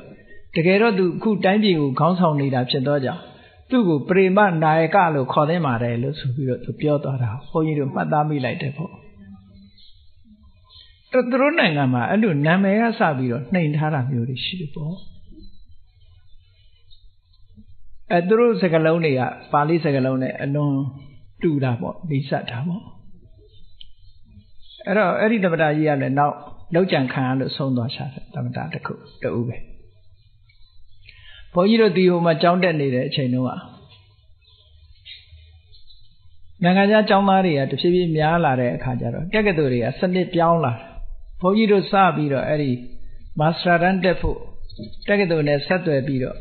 တကယ်တော့သူအခုတိုင်းပြည်ကိုခေါင်းဆောင်နေတာဖြစ်တော့ကြောင့်သူ့ကိုပရိမနာယကလို့ခေါ်သင့်ပါတယ်လို့ဆိုပြီးတော့သူပြောသွားတာဘုန်းကြီးတို့မှတ်သားမိလိုက်တယ်ပေါ့သူတို့နိုင်ငံမှာအဲ့လိုနာမည်ကစပြီးတော့နှိမ်ထားတာမျိုးတွေရှိတယ်ပေါ့သူတို့စကားလုံးတွေကပါဠိစကားလုံးနဲ့အလွန်တူတာပေါ့လိစတာပေါ့အဲ့တော့အဲ့ဒီသမတကြီးကလည်းနောက်လောက်ကြံခံရလို့ဆုံးသွားရှာတယ်သမတတစ်ခုတူပဲဘုန်းကြီးတို့ဒီဟိုမှာကြောင်းတက်နေတဲ့အချိန်တုန်းကနိုင်ငံခြားကျောင်းသားတွေကတဖြည်းဖြည်းများလာတဲ့အခါကျတော့တက္ကသိုလ်တွေကစနစ်ပြောင်းလာဘုန်းကြီးတို့စပြီးတော့အဲ့ဒီမာစတာတန်းတက်ဖို့တက္ကသိုလ်နဲ့ဆက်သွယ်ပြီးတော့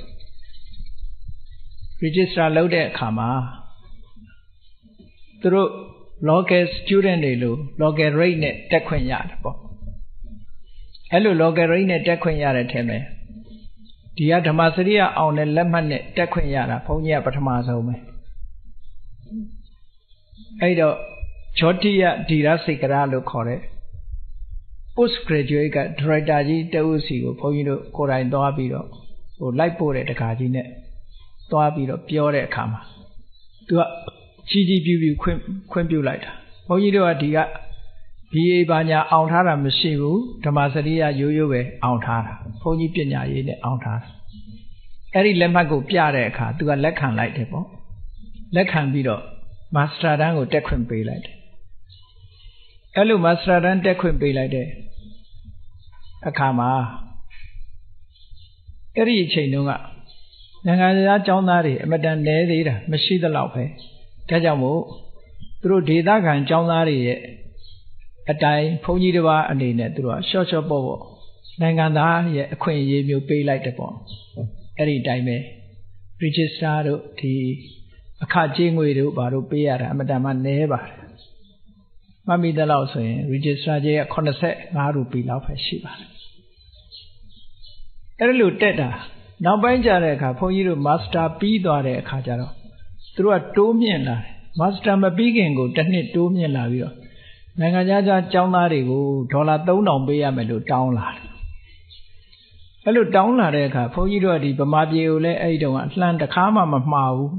register လုပ်တဲ့အခါမှာသူတို့ local student တွေလို့ local rate နဲ့တက်ခွင့်ရတယ်ပေါ့အဲ့လို local rate နဲ့တက်ခွင့်ရတဲ့ထဲမှာဒီကဓမ္မစရိယအောင်တဲ့လက်မှတ်နဲ့တက်ခွင့်ရတာဘုန်းကြီးကပထမဆုံးပဲ အဲ့တော့ဂျောတိယဒီရစိတ်ကရာလို့ခေါ်တဲ့ post graduate က director ကြီးတဦးစီကိုဘုန်းကြီးတို့ကိုယ်တိုင်သွားပြီးတော့ဟိုလိုက်ပို့တဲ့တကားကြီးနဲ့သွားပြီးတော့ပြောတဲ့အခါမှာသူကကြီးပြူခွင့်ပြုလိုက်တာဘုန်းကြီးတို့ကဒီက BA ဘာညာအောင်ထားတာမရှိဘူးဓမ္မစရိယရိုးရိုးပဲအောင်ထားတာဘုန်းကြီးပညာရေးနဲ့အောင်ထားတာအဲ့ဒီလက်မှတ်ကိုပြတဲ့အခါသူကလက်ခံလိုက်တယ်ပေါ့လက်ခံပြီးတော့မာစတာတန်းကိုတက်ခွင့်ပေးလိုက်တယ်အဲ့လိုမာစတာတန်းတက်ခွင့်ပေးလိုက်တဲ့အခါမှာအဲ့ဒီအချိန်တုန်းကနိုင်ငံသားကျောင်းသားတွေအမတန်နဲသေးတာမရှိသလောက်ပဲဒါကြောင့်မို့သူတို့ဒေသခံကျောင်းသားတွေရဲ့အတိုင်းဘုန်းကြီးတစ်ပါးအနေနဲ့သူတို့ကရှော့ပေါ့နိုင်ငံသားရဲ့အခွင့်အရေးမျိုးပေးလိုက်တယ်ပေါ့အဲ့ဒီအတိုင်းပဲ register တို့ဒီအခကြေးငွေတို့ဘာတို့ပေးရတာအမတန်မှနည်းပါတယ်မှတ်မိသလောက်ဆိုရင် register ကြေးက85ရူပီလောက်ပဲရှိပါတယ်အဲ့လိုတက်တာနောက်ပိုင်းကျတဲ့အခါဘုန်းကြီးတို့ master ပြီးသွားတဲ့အခါကျတော့သူတို့ကတိုးမြင့်လာတယ် master မပြီးခင်ကိုတစ်နှစ်တိုးမြင့်လာပြီးတော့နိုင်ငံခြားကျောင်းသားတွေကိုဒေါ်လာ3000ပေးရမယ်လို့တောင်းလာတယ်အဲ့လိုတောင်းလာတဲ့အခါဘုန်းကြီးတို့ကဒီဗမာပြည်ကိုလည်းအဲ့ဒီတုန်းကလှမ်းတစ်ခါမှမမှားဘူး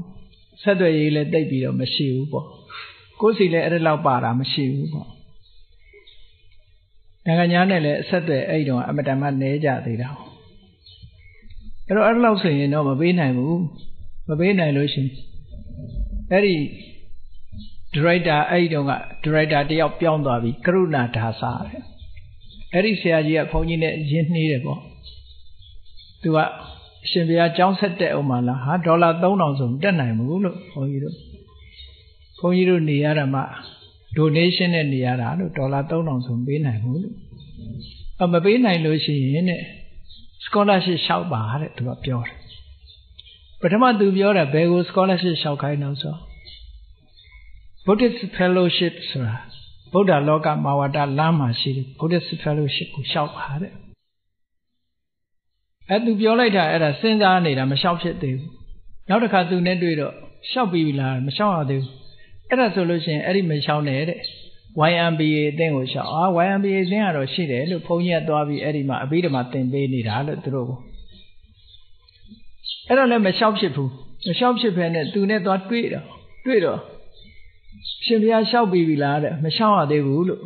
ဆက်သွယ်ရေးလည်းတိတ်ပြီးတော့မရှိဘူးပေါ့ကိုယ်စီလည်းအဲ့ဒါလောက်ပါတာမရှိဘူးပေါ့နိုင်ငံခြားနဲ့လည်းအဆက်အသွယ်အဲ့ဒီတုန်းကအမတန်မှနည်းကြသေးတာအဲ့တော့အဲ့လောက်ဆိုရင်တော့မပေးနိုင်ဘူးမပေးနိုင်လို့ရှင်အဲ့ဒီဒရိုက်တာအဲ့ဒီတုန်းကဒရိုက်တာတယောက်ပြောင်းသွားပြီကရုဏာဒါစာတဲ့အဲ့ဒီဆရာကြီးကဘုန်းကြီးနဲ့ရင်းနှီးတယ်ပေါ့သူကအရှင်ဘုရားကျောင်းဆက်တဲ့ဥမာလားဟာဒေါ်လာ3000ဆိုမတက်နိုင်ဘူးလို့ဘုန်းကြီးတို့နေရတာမှ donation နဲ့နေရတာလို့ဒေါ်လာ3000ဆိုမပေးနိုင်ဘူးလို့မပေးနိုင်လို့ရှိရင်တဲ့ scholarship လျှောက်ပါတဲ့သူကပြောတယ်ပထမသူပြောတာဘယ်ကို scholarship လျှောက်ခိုင်းတော့ဆိုBuddhist Fellowship ဆိုတာဗုဒ္ဓလောကမာဝတ္တလမ်းမှာရှိတယ် Buddhist Fellowship ကိုလျှောက်ပါတဲ့အဲ့သူပြောလိုက်တာအဲ့ဒါစဉ်းစားနေတာမလျှောက်ဖြစ်သေးဘူးနောက်တစ်ခါသူနဲ့တွေ့တော့လျှောက်ပြီးပြီလားမလျှောက်ရသေးဘူးအဲ့ဒါဆိုလို့ရှိရင်အဲ့ဒီမလျှောက်နဲ့တဲ့ YMBA အသင်းကိုလျှောက်YMBA အသင်းကတော့ရှိတယ်လို့ဘုန်းကြီးကသွားပြီးအဲ့ဒီမှာအဘိဓမ္မာသင်ပေးနေတာလို့သူတို့အဲ့တော့လည်းမလျှောက်ဖြစ်ဘူးမလျှောက်ဖြစ်ဖ ೇನೆ သူနဲ့သွားတွေ့တော့ရှင်ဘုရားလျှောက်ပြီးပြီလားတဲ့မလျှောက်ရသေးဘူးလို့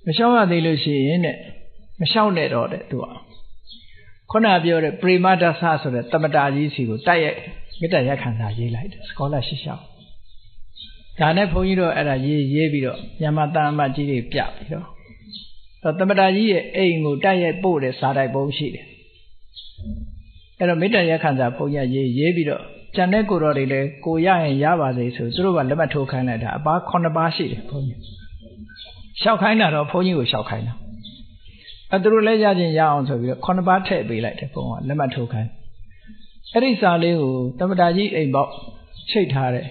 မလျှောက်ရသေးလို့ရှိရင်တဲ့မလျှောက်နဲ့တော့တဲ့သူကခုနပြောတဲ့ပရိမဒ္ဒသဆိုတဲ့သမတာကြီးစီကိုတိုက်ရိုက်မေတ္တာရက်ခံစာရေးလိုက်တယ် scholarship လျှောက်ဒါနဲ့ဘုန်းကြီးတို့အဲ့ဒါရေးပြီးတော့မြန်မာတန်အမတ်ကြီးတွေပြပြီးတော့သမတာကြီးရဲ့အိမ်ကိုတိုက်ရိုက်ပို့တဲ့စာတိုက်ပုံးရှိတယ်အဲ့တော့မေတ္တာရက်ခံစာဘုန်းကြီးရေးပြီးတော့ကျန်တဲ့ကိုတော်တွေလည်းကိုရရင်ရပါစေဆိုသူတို့ကလက်မှတ်ထိုးခိုင်းလိုက်တာအပါ9ပါးရှိတယ်ဘုန်းကြီးလျှောက်ခိုင်းတာတော့ဘုန်းကြီးကိုလျှောက်ခိုင်းတာအဲ့သူတို့လည်းရခြင်းရအောင်ဆိုပြီးတော့9ပါးထည့်ပေးလိုက်တယ်ဘုန်းကလက်မှတ်ထိုးခိုင်းအဲ့ဒီစာလေးကိုသမတာကြီးအိမ်ပေါက်ချိတ်ထားတဲ့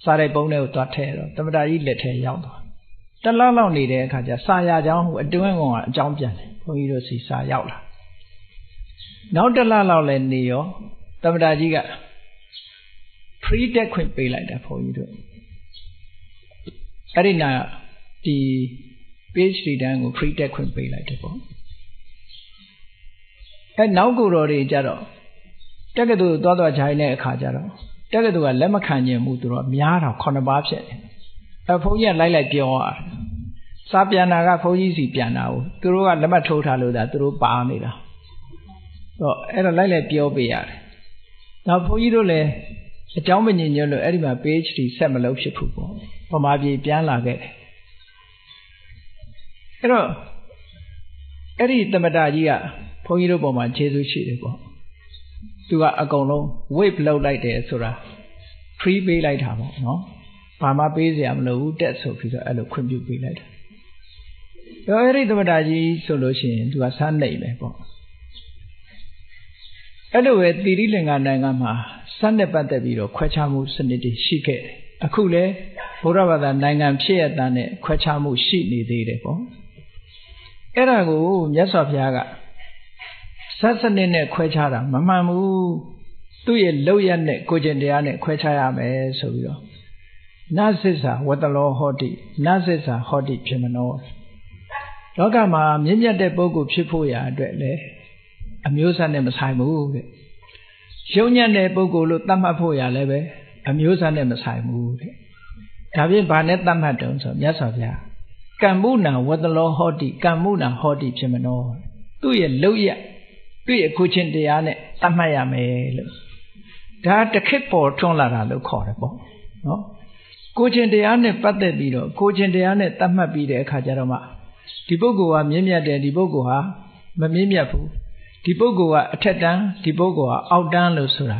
စာရိုက်ပုံးထဲကိုသွားထည့်တော့သမတာကြီးလက်ထဲရောက်သွားတလောက်လောက်နေတဲ့အခါကျစာရကြောင်းဟိုအတွင်းကောင်ကအကြောင်းပြန်တယ်ဘုန်းကြီးတို့စီစာရောက်လာနောက်တလလောက်လည်းနေရောသမတာကြီးက free တက်ခွင့်ပေးလိုက်တာဘုန်းကြီးတို့အဲ့ဒီနာဒီ PhD တန်းကို free တက်ခွင့်ပေးလိုက်တယ်ပေါ့အဲ့နောက်ကိုတော်တွေကြတော့တက္ကသိုလ်သွားခြိုင်းတဲ့အခါကျတော့တက္ကသိုလ်ကလက်မခံခြင်းမှုသူတို့များတော့9ပါးဖြစ်တယ်အဲ့ဘုန်းကြီးကလိုက်ပြောရစာပြန်တာကဘုန်းကြီးစီပြန်တာကိုသူတို့ကလက်မှတ်ထိုးထားလို့ဒါသူတို့ပါနေတာတော့အဲ့တော့လိုက်ပြောပေးရတယ်နောက်ဘုန်းကြီးတို့လည်းအကြောင်းမညင်ညွတ်လို့အဲ့ဒီမှာ PhD ဆက်မလုပ်ဖြစ်ဘူးပေါ့ဗမာပြည်ပြန်လာခဲ့တယ်အဲ့တော့အဲ့ဒီသမတာကြီးကဘုန်းကြီးတို့ပေါ်မှာကျေးဇူးရှိတယ်ပေါ့သူကအကုန်လုံး wave လုပ်လိုက်တယ်ဆိုတာ free ပေးလိုက်တာပေါ့နော်ဘာမှပေးစရာမလိုဘူးတက်ဆိုပြီးတော့အဲ့လိုခွင့်ပြုပေးလိုက်တာတော့အဲ့ဒီသမတာကြီးဆိုလို့ရှိရင်သူကစမ်းနေတယ်ပေါ့အဲ့လိုပဲတိရိလင်္ကာနိုင်ငံမှာစမ်းနဲ့ပတ်သက်ပြီးတော့ခွဲခြားမှုစနစ်တွေရှိခဲ့တယ်အခုလဲဘုရားဘာသာနိုင်ငံဖြစ်ရတဲ့နဲ့ခွဲခြားမှုရှိနေသေးတယ်ပေါ့အဲ့ဒါကိုမြတ်စွာဘုရားကစနစ်နဲ့ခွဲခြားတာမမှန်ဘူး သူ့ရဲ့လောက်ရနဲ့ကိုကျင့်တရားနဲ့ခွဲခြားရမယ်ဆိုပြီးတော့နသစ္စာဝတ္တလောဟောတိနသစ္စာဟောတိဖြစ်မနောလောကမှာမြင့်မြတ်တဲ့ပုဂ္ဂိုလ်ဖြစ်ဖို့ရာအတွက်လည်းအမျိုးအစားနဲ့မဆိုင်ဘူးတဲ့ရုံညံ့တဲ့ပုဂ္ဂိုလ်လို့သတ်မှတ်ဖို့ရာလည်းပဲအမျိုးအစားနဲ့မဆိုင်ဘူးတဲ့ဒါဖြင့်ဘာနဲ့သတ်မှတ်တုံးဆိုမြတ်စွာဘုရားကမ္မုဏဝတ္တလောဟောတိကမ္မုဏဟောတိဖြစ်မနောသူ့ရဲ့လောက်ရသူ့ရဲ့ကိုချင်းတရားနဲ့သတ်မှတ်ရမယ်လို့ဒါတခစ်ပေါ်ထွန်းလာတာလို့ခေါ်တယ်ပေါ့နော်ကိုချင်းတရားနဲ့ပတ်သက်ပြီးတော့ကိုချင်းတရားနဲ့သတ်မှတ်ပြီးတဲ့အခါကျတော့မှဒီပုဂ္ဂိုလ်ကမြင့်မြတ်တယ်ဒီပုဂ္ဂိုလ်ဟာမမြင့်မြတ်ဘူးဒီပုဂ္ဂိုလ်ကအထက်တန်းဒီပုဂ္ဂိုလ်ကအောက်တန်းလို့ဆိုတာ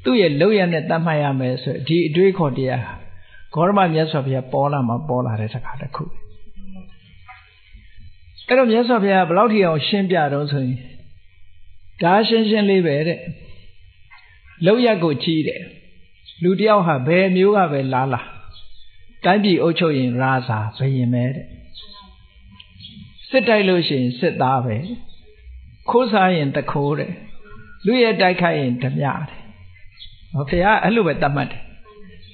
သူ့ရဲ့လောက်ရနဲ့သတ်မှတ်ရမယ်ဆိုဒီအတွေးခေါ်တရားဂေါရမမြတ်စွာဘုရားပေါ်လာမှာပေါ်လာတဲ့စကားတစ်ခုအဲ့တော့မြတ်စွာဘုရားဘယ်လောက်ထိအောင်ရှင်းပြတော့ဆိုရင်ဒါရှင်းရှင်းလေးပဲတဲ့လောက်ရကိုကြီးတယ်လူတယောက်ဟာဘယ်မျိုးကပဲလာတိုင်းပြည်အုပ်ချုပ်ရင်ရာဇာဘယင်ပဲတဲ့စစ်တိုက်လို့ရှိရင်စစ်သားပဲခိုးစားရင်တခိုးတယ်လူရဲ့တိုက်ခိုက်ရင်ဓမြတယ်ဟောဘုရားအဲ့လိုပဲတတ်မှတ်တယ်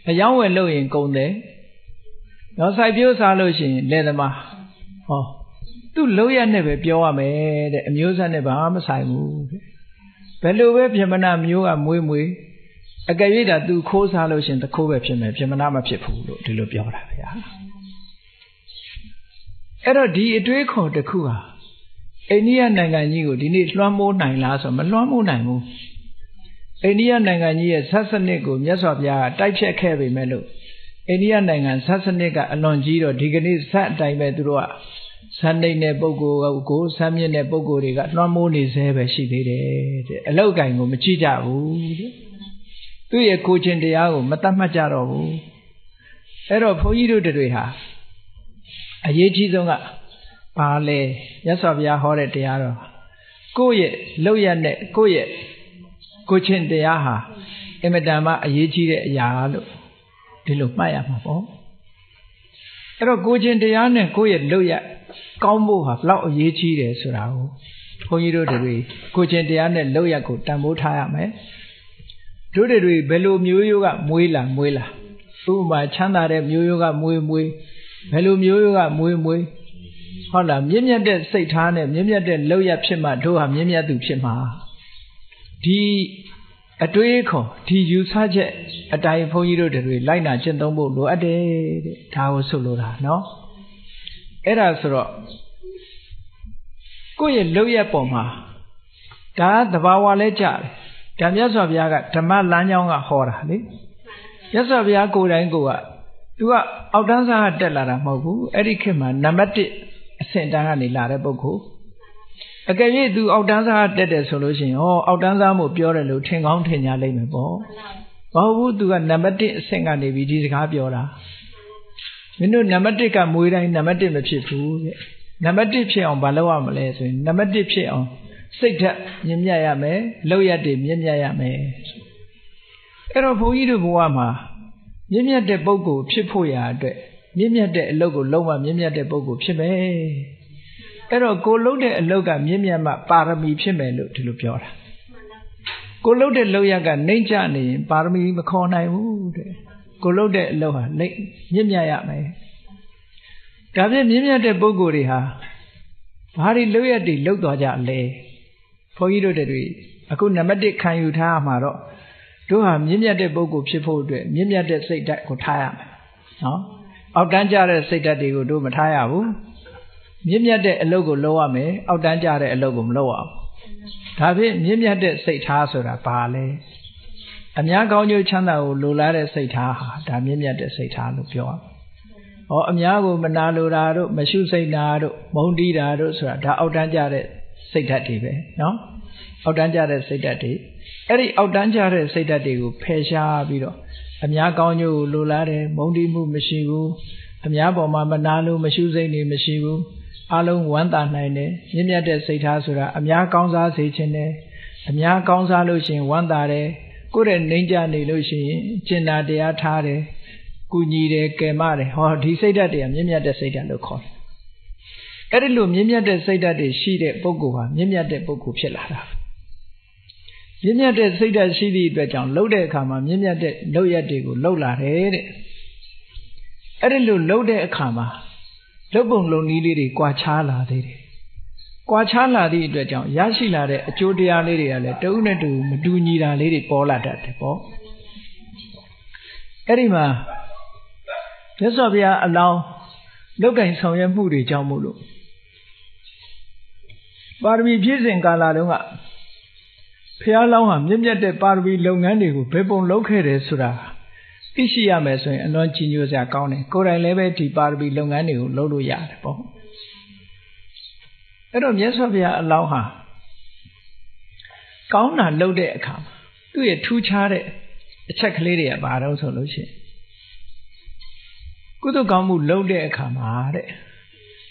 အယောင်းဝယ်လို့ရင်ကုန်တယ်တော့စိုက်ပျိုးစားလို့ရှိရင်လယ်သမားဟောသူ့လောက်ရနဲ့ပဲပြောရမယ်တဲ့အမျိုးအစားနဲ့ဘာမှမဆိုင်ဘူးတဲ့ဘယ်လိုပဲပြမနာမျိုးကမွေးအကယ်၍ဒါသူခိုးစားလို့ရှင်တခိုးပဲဖြစ်မယ်ပြမနာမဖြစ်ဘူးလို့ဒီလိုပြောတာဗျာအဲ့တော့ဒီအတွေးခေါ်တစ်ခုဟာအိန္ဒိယနိုင်ငံကြီးကိုဒီနေ့လွှမ်းမိုးနိုင်လားဆိုမလွှမ်းမိုးနိုင်ဘူးအိန္ဒိယနိုင်ငံကြီးရဲ့ဇတ်စနစ်ကိုမြတ်စွာဘုရားတိုက်ဖြတ်ခဲ့ပေမဲ့လို့အိန္ဒိယနိုင်ငံဇတ်စနစ်ကအလွန်ကြီးတော့ဒီကနေ့ဇတ်အတိုင်းပဲသူတို့ကဇန်နေတဲ့ပုဂ္ဂိုလ်ကိုဇန်မြင့်တဲ့ပုဂ္ဂိုလ်တွေကလွှမ်းမိုးနေသေးပဲရှိသေးတယ်တဲ့အလောက်ကင်ကိုမကြည့်ကြဘူးတဲ့သူ့ရဲ့ကိုချင်းတရားကိုမတတ်မှတ်ကြတော့ဘူးအဲ့တော့ဘုန်းကြီးတို့တွေဟာအရေးကြီးဆုံးကဘာလဲမြတ်စွာဘုရားဟောတဲ့တရားတော်ကိုယ့်ရဲ့လောက်ရနဲ့ကိုယ့်ရဲ့ကိုချင်းတရားဟာအင်မတန်မှအရေးကြီးတဲ့အရာလို့ဒီလိုမှတ်ရမှာပေါ့အဲ့တော့ကိုချင်းတရားနဲ့ကိုယ့်ရဲ့လောက်ရကောင်းဖို့ဟာဘလောက်အရေးကြီးတယ်ဆိုတာကိုဘုန်းကြီးတို့တွေကိုချင်းတရားနဲ့လောက်ရကိုတန်ဖိုးထားရမယ်တို့တွေဘယ်လိုမျိုးရိုးကမွေးလာဥပမာချမ်းသာတဲ့မျိုးရိုးကမွေးဘယ်လိုမျိုးရိုးကမွေးဟုတ်လားမြင့်မြတ်တဲ့စိတ်ထားနဲ့မြင့်မြတ်တဲ့လောက်ရဖြစ်မှတို့ဟာမြင့်မြတ်သူဖြစ်မှာဒီအတွေးခေါ်ဒီယူဆချက်အတိုင်းဘုန်းကြီးတို့တွေလိုက်နာကျင့်သုံးဖို့လိုအပ်တယ်တဲ့ဒါကိုဆိုလိုတာနော်အဲ့ဒါဆိုတော့ကိုယ့်ရဲ့လောက်ရပုံမှာဒါသဘာဝလဲကြတယ်ဒါမြတ်စွာဘုရားကဓမ္မလမ်းကြောင်းကဟောတာလေမြတ်စွာဘုရားကိုယ်တိုင်ကိုကသူကအောက်တန်းစားကတက်လာတာမဟုတ်ဘူးအဲ့ဒီခေတ်မှာနံပါတ်1အဆင့်တန်းကနေလာတဲ့ပုဂ္ဂိုလ်အကယ်၍သူအောက်တန်းစားတက်တယ်ဆိုလို့ရှိရင်အောက်တန်းစားမို့ပြောတယ်လို့ထင်ကောင်းထင်ကြလိမ့်မယ်ပေါ့ဘာဘူးသူကနံပါတ်1အဆင့်ကနေပြီးဒီစကားပြောတာမင်းတို့နံပါတ်1ကမွေးတိုင်းနံပါတ်1မဖြစ်ဘူးတဲ့နံပါတ်1ဖြစ်အောင်ဘာလုပ်ရမလဲဆိုရင်နံပါတ်1ဖြစ်အောင်စိတ်ဓာတ်မြင့်မြတ်ရမယ်လောက်ရတဲ့မြင့်မြတ်ရမယ်အဲ့တော့ဘုန်းကြီးတို့ဘဝမှာမြင့်မြတ်တဲ့ပုဂ္ဂိုလ်ဖြစ်ဖို့ရာအတွက်မြင့်မြတ်တဲ့အလုပ်ကိုလုံးဝမြင့်မြတ်တဲ့ပုဂ္ဂိုလ်ဖြစ်မယ်အဲ့တော့ကိုလုပ်တဲ့အလုပ်ကမြင့်မြတ်မှပါရမီဖြစ်မယ်လို့ဒီလိုပြောတာကိုလုပ်တဲ့လုပ်ရကနှိမ့်ချနေရင်ပါရမီမခေါ်နိုင်ဘူးတဲ့ကိုလုပ်တဲ့အလုပ်ဟာမြင့်မြတ်ရမယ်ဒါဖြင့်မြင့်မြတ်တဲ့ပုဂ္ဂိုလ်တွေဟာဘာတွေလုပ်ရတွေလုပ်သွားကြလဲဘုန်းကြီးတို့တွေအခုနံပါတ်1ခံယူထားရမှာတော့တို့ဟာမြင့်မြတ်တဲ့ပုဂ္ဂိုလ်ဖြစ်ဖို့အတွက်မြင့်မြတ်တဲ့စိတ်ဓာတ်ကိုထားရမယ်နော်အောက်တန်းကျတဲ့စိတ်ဓာတ်တွေကိုတို့မထားရဘူးမြင့်မြတ်တဲ့အလုပ်ကိုလုပ်ရမယ်အောက်တန်းကျတဲ့အလုပ်ကိုမလုပ်ရဘူးဒါဖြင့်မြင့်မြတ်တဲ့စိတ်ထားဆိုတာဘာလဲအများကောင်းကျိုးချမ်းသာကိုလိုလားတဲ့စိတ်ထားဟာဒါမြင့်မြတ်တဲ့စိတ်ထားလို့ပြောရမယ်အများကိုမနာလိုတာတို့မရှုစိတ်နာတို့မုန်းတီးတာတို့ဆိုတာဒါအောက်တန်းကျတဲ့စိတ်ဓာတ်တွေပဲနော်အောက်တန်းကျတဲ့စိတ်ဓာတ်တွေအဲ့ဒီအောက်တန်းကျတဲ့စိတ်ဓာတ်တွေကိုဖယ်ရှားပြီးတော့အများကောင်းကျိုးကိုလိုလားတယ်မုန်းတီးမှုမရှိဘူးအများပေါ်မှာမနာလို့မရှုစိတ်နေမရှိဘူးအလုံးဝမ်းသာနိုင်တယ်မြင့်မြတ်တဲ့စိတ်ထားဆိုတာအများကောင်းစားစေခြင်းတယ်အများကောင်းစားလို့ရှိရင်ဝမ်းသာတယ်ကိုယ့်ရဲ့နှိမ့်ကြနေလို့ရှိရင်ကျင့်တာတရားထားတယ်ကုညီတယ်ကယ်မတယ်ဒီစိတ်ဓာတ်တွေကမြင့်မြတ်တဲ့စိတ်ဓာတ်လို့ခေါ်တယ်အဲ့ဒီလိုမြင့်မြတ်တဲ့စိတ်ဓာတ်တွေရှိတဲ့ပုဂ္ဂိုလ်ဟာမြင့်မြတ်တဲ့ပုဂ္ဂိုလ်ဖြစ်လာတာ မြင့်မြတ်တဲ့စိတ်ဓာတ်ရှိသည့်အတွက်ကြောင့်လှုပ်တဲ့အခါမှာမြင့်မြတ်တဲ့လှုပ်ရက်တွေကိုလှုပ်လာတယ်တဲ့အဲ့ဒီလိုလှုပ်တဲ့အခါမှာလှုပ်ပုံလှုပ်နည်းလေးတွေကွာခြားလာသေးတယ်ကွာခြားလာသည့်အတွက်ကြောင့်ရရှိလာတဲ့အကျိုးတရားလေးတွေကလည်းတဦးနဲ့တူမတူညီတာလေးတွေပေါ်လာတတ်တယ်ပေါ့အဲ့ဒီမှာမြတ်စွာဘုရားအလောင်းလောက်ကင်ဆောင်ရွက်မှုတွေကြောင့်မို့လို့ပါရမီပြည့်စုံကာလတုန်းကဘုရားလောင်းဟာမြင့်မြတ်တဲ့ပါရမီလုပ်ငန်းတွေကိုဘယ်ပုံလုပ်ခဲ့တယ်ဆိုတာသိရှိရမယ်ဆိုရင်အလွန်ကြီးညိုစရာကောင်းတယ်ကိုယ်တိုင်လည်းပဲဒီပါရမီလုပ်ငန်းတွေကိုလုပ်လို့ရတယ်ပေါ့အဲ့တော့မြတ်စွာဘုရားအလောင်းဟာကောင်းတာလုပ်တဲ့အခါမှာသူ့ရဲ့ထူးခြားတဲ့အချက်ကလေးတွေကဘာတော့ဆိုလို့ရှိရင်ကုသိုလ်ကောင်းမှုလုပ်တဲ့အခါမှာတဲ့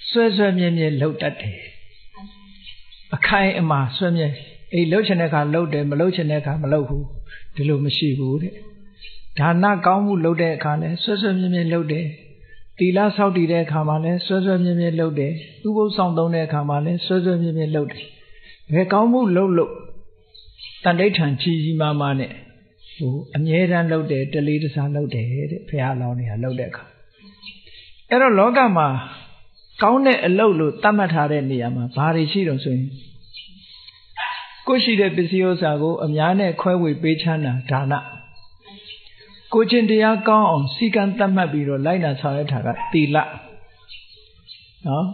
ဆွဲဆွဲမြဲမြဲလုပ်တတ်တယ်အခိုင်အမာဆွဲမြဲအေးလှုပ်ချင်တဲ့အခါလှုပ်တယ်မလှုပ်ချင်တဲ့အခါမလှုပ်ဘူးဒီလိုမရှိဘူးတဲ့ဒါနကောင်းမှုလုပ်တဲ့အခါလဲဆွဲဆွဲမြဲမြဲလုပ်တယ်သီလဆောက်တည်တဲ့အခါမှာလဲဆွဲဆွဲမြဲမြဲလုပ်တယ်ဥပုသ်ဆောင်သုံးတဲ့အခါမှာလဲဆွဲဆွဲမြဲမြဲလုပ်တယ်ဘယ်ကောင်းမှုလုပ်လို့တန်ဋိဌာန်ကြီးကြီးမားမားနဲ့ဟိုအမြဲတမ်းလုပ်တယ်တလေးတစားလုပ်တယ်တဲ့ဘုရားလောင်းနေတာလုပ်တဲ့အခါအဲ့တော့လောကမှာကောင်းတဲ့အလုပ်လို့သတ်မှတ်ထားတဲ့နေရာမှာဘာတွေရှိတော့ဆိုရင်ကိုရှိတဲ့ပစ္စည်းဥစ္စာကိုအများနဲ့ခွဲဝေပေးချမ်းတာဒါနကိုချင်းတရားကောင်းအောင်စီကံသတ်မှတ်ပြီးတော့လိုက်နာဆောင်ရွက်တာကသီလနော်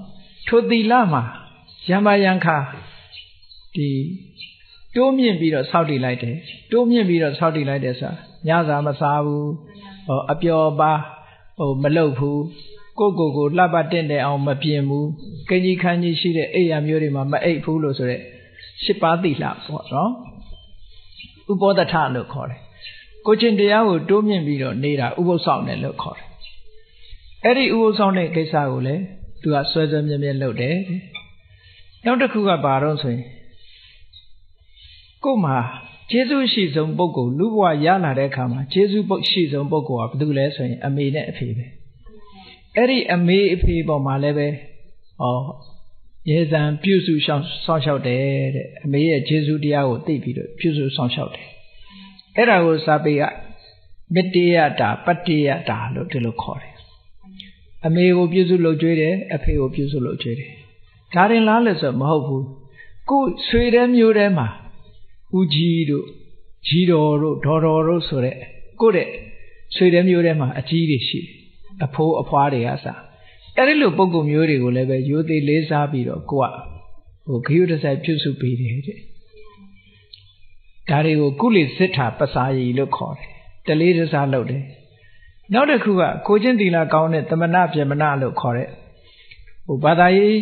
ထိုသီလမှာယမယံခါဒီတိုးမြင့်ပြီးတော့စောင့်တည်လိုက်တယ်တိုးမြင့်ပြီးတော့စောင့်တည်လိုက်တယ်ဆိုတာညစာမစားဘူးအပျော်ပါမလုပ်ဘူးကိုလှပတင့်တယ်အောင်မပြင်ဘူးကင်ကြီးခန်းကြီးရှိတဲ့အိယာမျိုးတွေမှာမအိပ်ဘူးလို့ဆိုတဲ့၈ပါးသီလပေါ့နော်ဥပောဒထလို့ခေါ်တယ်ကိုချင်းတရားကိုတိုးမြင့်ပြီးတော့နေတာဥပုသ်ဆောင်တယ်လို့ခေါ်တယ်အဲ့ဒီဥပုသ်ဆောင်တဲ့ကိစ္စကိုလည်းသူကဆွဲဆွဲမြဲမြဲလုပ်တယ်နောက်တစ်ခုကဘာတော့ဆိုရင်ကို့မှာကျေးဇူးရှိဆုံးပုဂ္ဂိုလ်လူဘဝရလာတဲ့အခါမှာကျေးဇူးရှိဆုံးပုဂ္ဂိုလ်ကဘာလို့လဲဆိုရင်အမေနဲ့အဖေပဲအဲ့ဒီအမေအဖေပေါ်မှာလည်းပဲရေစံပြုစုဆောင်ရှောက်တယ်တဲ့အမေရဲ့ကျေးဇူးတရားကိုသိပြီးတော့ပြုစုဆောင်ရှောက်တယ်အဲ့ဒါကိုစာပေကမတ္တယတာပတ္တယတာလို့ဒီလိုခေါ်တယ်အမေကိုပြုစုလုပ်ကြွေးတယ်အဖေကိုပြုစုလုပ်ကြွေးတယ်ဒါရင်လားလို့ဆိုမဟုတ်ဘူးကိုယ်ဆွေတဲ့မျိုးထဲမှာဦးကြီးတို့ကြီးတော်တို့ဒေါ်တော်တို့ဆိုတဲ့ကိုယ့်တဲ့ဆွေတဲ့မျိုးထဲမှာအကြီးတွေရှိအဖိုးအဖွားတွေကစားအဲ့ဒီလိုပုံကုမျိုးတွေကိုလည်းပဲရိုသေလေးစားပြီးတော့ကိုကဂယုတစိုက်ပြုစုပေးတယ်တဲ့ဒါတွေကိုကုလိစစ်ထာပစာယီလို့ခေါ်တယ်တလေးတစားလုပ်တယ်နောက်တစ်ခုကကိုချင်းသီလကောင်းတဲ့သမဏဗြဟ္မဏလို့ခေါ်တဲ့ဘာသာရေး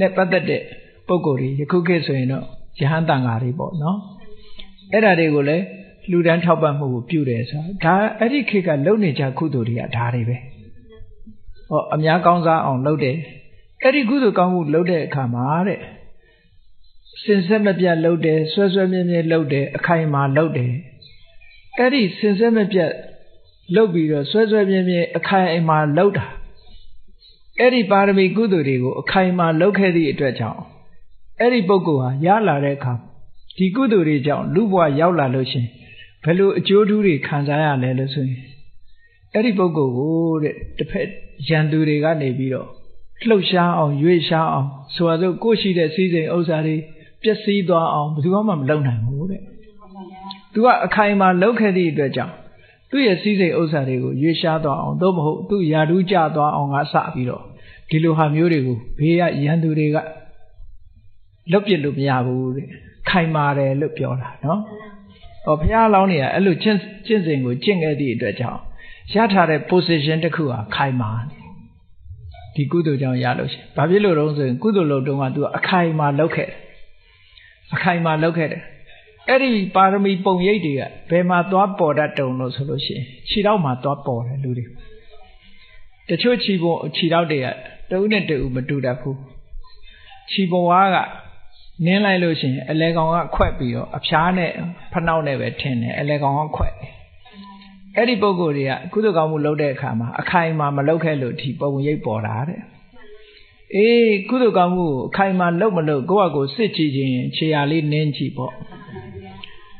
နဲ့ပတ်သက်တဲ့ပုဂ္ဂိုလ်တွေယခုခေတ်ဆိုရင်တော့ယဟန်တန်ဃာတွေပေါ့နော်အဲ့ဒါတွေကိုလည်းလူတန်းထောက်ပံ့မှုကိုပြုတယ်ဆိုတာဒါအဲ့ဒီခေတ်ကလုပ်နေကြကုသိုလ်တွေကဒါတွေပဲအများကောင်းစားအောင်လုပ်တယ်အဲ့ဒီကုသိုလ်ကောင်းမှုလုပ်တဲ့အခါမှာတဲ့စင်ဆက်မပြတ်လုပ်တယ်ဆွဲဆွဲမြဲမြဲလုပ်တယ်အခိုင်အမာလုပ်တယ်အဲ့ဒီစင်ဆက်မပြတ်လုပ်ပြီးတော့ဆွဲဆွဲမြဲမြဲအခိုင်အမာလုပ်တာအဲ့ဒီပါရမီကုသိုလ်တွေကိုအခိုင်အမာလုပ်ခဲ့သည့်အတွက်ကြောင့်အဲ့ဒီပုဂ္ဂိုလ်ဟာရလာတဲ့အခါဒီကုသိုလ်တွေကြောင့်လူဘဝရောက်လာလို့ရှင်ဘယ်လိုအကျိုးထူးတွေခံစားရလဲလို့ဆိုရင်အဲ့ဒီပုဂ္ဂိုလ်ကိုတဲ့တစ်ဖက်ရန်သူတွေကနေပြီးတော့လှုပ်ရှားအောင်ရွေ့ရှားအောင်ဆိုတော့ကိုရှိတဲ့စည်းစိမ်ဥစ္စာတွေပျက်စီးသွားအောင်ဘယ်သူမှမလုပ်နိုင်ဘူးတဲ့သူကအခိုင်အမာလုပ်ခဲ့သည့်အတွက်ကြောင့်သူ့ရဲ့စည်းစိမ်ဥစ္စာတွေကိုရွေ့ရှားသွားအောင်သို့မဟုတ်သူ့ယာတူးကျသွားအောင်ကစပြီးတော့ဒီလိုဟာမျိုးတွေကိုဘေးကရန်သူတွေကလွတ်ပြစ်လို့မရဘူးတဲ့ခိုင်မာတယ်လို့ပြောတာနော်ဘုရားလောင်းတွေကအဲ့လိုကျင့်စဉ်ကိုကျင့်ခဲ့သည့်အတွက်ကြောင့်ရထားတဲ့ position တစ်ခုဟာခိုင်မာတယ်ဒီကုသိုလ်ကြောင့်ရလို့ရှိရင်ဘာဖြစ်လို့တုံးဆိုရင်ကုသိုလ်လုပ်တုန်းကသူကအခိုင်မာလုပ်ခဲ့တယ်အခိုင်မာလုပ်ခဲ့တယ်အဲ့ဒီပါရမီပုံရိပ်တွေကဘယ်မှာသွားပေါ်တတ်တုံလို့ဆိုလို့ရှိရင်ခြေထောက်မှာသွားပေါ်တယ်လူတွေတချို့ခြေထောက်တွေကတဦးနဲ့တဦးမတူတတ်ဘူးခြေပေါ်ကနင်းလိုက်လို့ရှိရင်အလဲကောင်ကခွက်ပြီးတော့အဖျားနဲ့ဖနှောက်နဲ့ပဲထင်တယ်အလဲကောင်ကခွက်အဲ့ဒီပုံကိုယ်တွေကကုသိုလ်ကောင်းမှုလုပ်တဲ့အခါမှာအခိုင်အမာမလုပ်ခဲ့လို့ဒီပုံရိပ်ပေါ်တာတဲ့အေးကုသိုလ်ကောင်းမှုအခိုင်အမာလုပ်မလို့ကိုယ့်အကိုစစ်ကြည့်ခြင်းခြေရာလေးနင်းကြည့်ပေါ့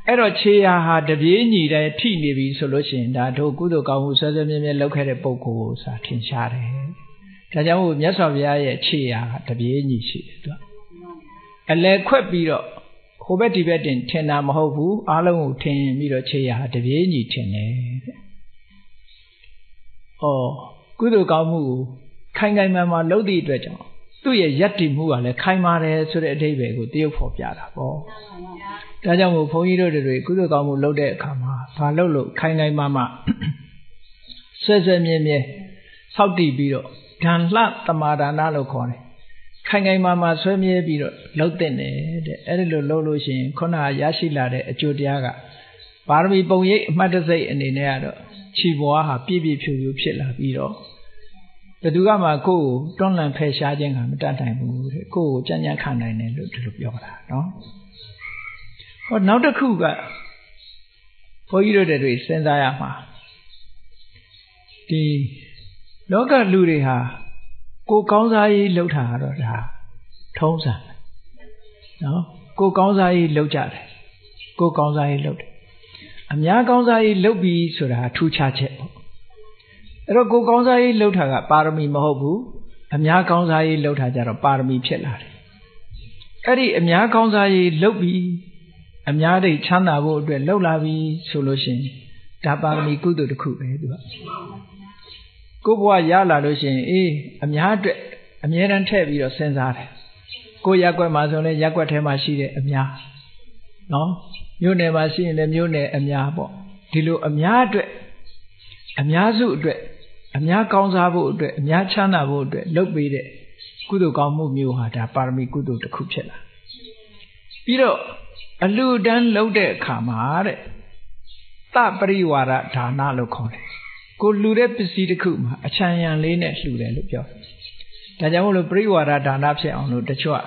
အဲ့တော့ခြေရာဟာတပြေးညီတဲ့ထိနေပြီဆိုလို့ရှိရင်ဒါတို့ကုသိုလ်ကောင်းမှုဆွဲဆွဲမြဲမြဲလုပ်ခဲ့တဲ့ပုဂ္ဂိုလ်ဆိုတာထင်ရှားတယ်ဒါကြောင့်မို့မြတ်စွာဘုရားရဲ့ခြေရာတပြေးညီရှိတယ်သူကအလဲခွက်ပြီးတော့ဟိုဘက်ဒီဘက်တင်ထင်တာမဟုတ်ဘူးအားလုံးကိုထင်ပြီးတော့ခြေရာတပြေးညီထင်တယ်တဲ့ကုသိုလ်ကောင်းမှုကိုခိုင်ခိုင်မာမာလုပ်သည့်အတွက်ကြောင့်သူ့ရဲ့ယက်တည်မှုကလည်းခိုင်မာတယ်ဆိုတဲ့အဓိပ္ပာယ်ကိုတရုပ်ဖော်ပြတာပေါ့ဒါကြောင့်မို့ဘုန်းကြီးတို့တွေကုသိုလ်ကောင်းမှုလုပ်တဲ့အခါမှာဘာလုပ်လို့ခိုင်ခိုင်မာမာဆွဲဆွဲမြဲမြဲဆောက်တည်ပြီးတော့ဓာန်လှသမာဒါနလို့ခေါ်တယ်ခိုင်ခိုင်မာမာဆွဲမြဲပြီးတော့လုပ်တဲ့တဲ့အဲ့ဒီလိုလုပ်လို့ရှိရင်ခုနကရရှိလာတဲ့အကျိုးတရားကပါရမီပုံရိပ်အမှတ်တစိတ်အနေနဲ့ကတော့ခြေပွားဟာပြည့်ပြည့်ဖြူဖြူဖြစ်လာပြီးတော့ဘယ်သူကမှကိုယ့်ကိုတွန်းလှန်ဖယ်ရှားခြင်းကမတတ်နိုင်ဘူးတဲ့ကိုယ့်ကိုကြံ့ကြံ့ခံနိုင်တယ်လို့ဒီလိုပြောတာနော်နောက်တစ်ခုကဘုန်းကြီးတို့တွေစဉ်းစားရမှာဒီလောကလူတွေဟာကိုယ်ကောင်းစားရေးလုပ်တာတော့ဒါထုံးစံနော်ကိုယ်ကောင်းစားရေးလုပ်ကြတယ်ကိုယ်ကောင်းစားရေးလုပ်တယ်အများကောင်းစားရေးလုပ်ပြီးဆိုတာထူးခြားချက်ပေါ့အဲ့တော့ကိုယ်ကောင်းစားရေးလုပ်တာကပါရမီမဟုတ်ဘူးအများကောင်းစားရေးလုပ်တာကြတော့ပါရမီဖြစ်လာတယ်အဲ့ဒီအများကောင်းစားရေးလုပ်ပြီးအများတွေချမ်းသာဖို့အတွက်လှုပ်လာပြီဆိုလို့ရှိရင်ဒါပါရမီကုသိုလ်တစ်ခုပဲသူကကိုယ်ဘဝရလာလို့ရှိရင်အများအတွက်အမြဲတမ်းထည့်ပြီးတော့စဉ်းစားတယ်ကိုယ်ရက်ွက်မှာဆိုရင်ရက်ွက်ထဲမှာရှိတဲ့အများနော်မြို့နယ်မှာရှိရင်လည်းမြို့နယ်အများပေါ့ဒီလိုအများအတွက်အများစုအတွက်အများကောင်းစားဖို့အတွက်အများချမ်းသာဖို့အတွက်လုပ်ပေးတဲ့ကုသိုလ်ကောင်းမှုမျိုးဟာဒါပါရမီကုသိုလ်တစ်ခုဖြစ်လာပြီးတော့အလှူဒန်းလုပ်တဲ့အခါမှာတဲ့သပရိဝါဒဒါနလို့ခေါ်တယ်ကိုလှူတဲ့ပစ္စည်းတစ်ခုမှာအချမ်းရံလေးနဲ့လှူတယ်လို့ပြောတယ်ဒါကြောင့်မို့လို့ပရိဝါဒဒါနဖြစ်အောင်လို့တချို့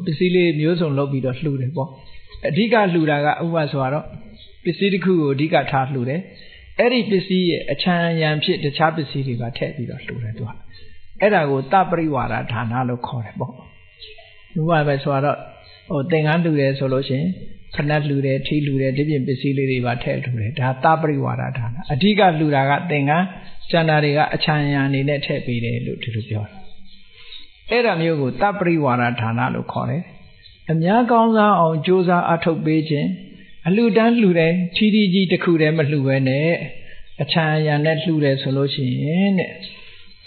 ပစ္စည်းလေးမျိုးစုံလုပ်ပြီးတော့လှူတယ်ပေါ့အဓိကလှူတာကဥပမာဆိုတော့ပစ္စည်းတစ်ခုကိုအဓိကထားလှူတယ်အဲ့ဒီပစ္စည်းရဲ့အချမ်းရံဖြစ်တခြားပစ္စည်းတွေပါထည့်ပြီးတော့လှူတယ်သူကအဲ့ဒါကိုသပရိဝါဒဒါနလို့ခေါ်တယ်ပေါ့ဥပမာပဲဆိုတော့သင်္ကန်းလှူတယ်ဆိုလို့ရှိရင်ခဏလှူတယ်ထီလှူတယ်ဒီပြင်ပစ္စည်းလေးတွေပါထည့်လှူတယ်ဒါသပရိဝါဒဒါနအဓိကလှူတာကသင်္ကန်းကျန်တာတွေကအချမ်းရံအနေနဲ့ထည့်ပေးတယ်လို့ဒီလိုပြောတယ်အဲ့ဒါမျိုးကိုသပရိဝါဒဒါနလို့ခေါ်တယ်အများကောင်းစားအောင်ကြိုးစားအထောက်ပေးခြင်းအလှူဒန်းလှူတယ်ထီကြီးတစ်ခုတည်းမလှူဘဲနဲ့အချမ်းရံနဲ့လှူတယ်ဆိုလို့ရှိရင်တဲ့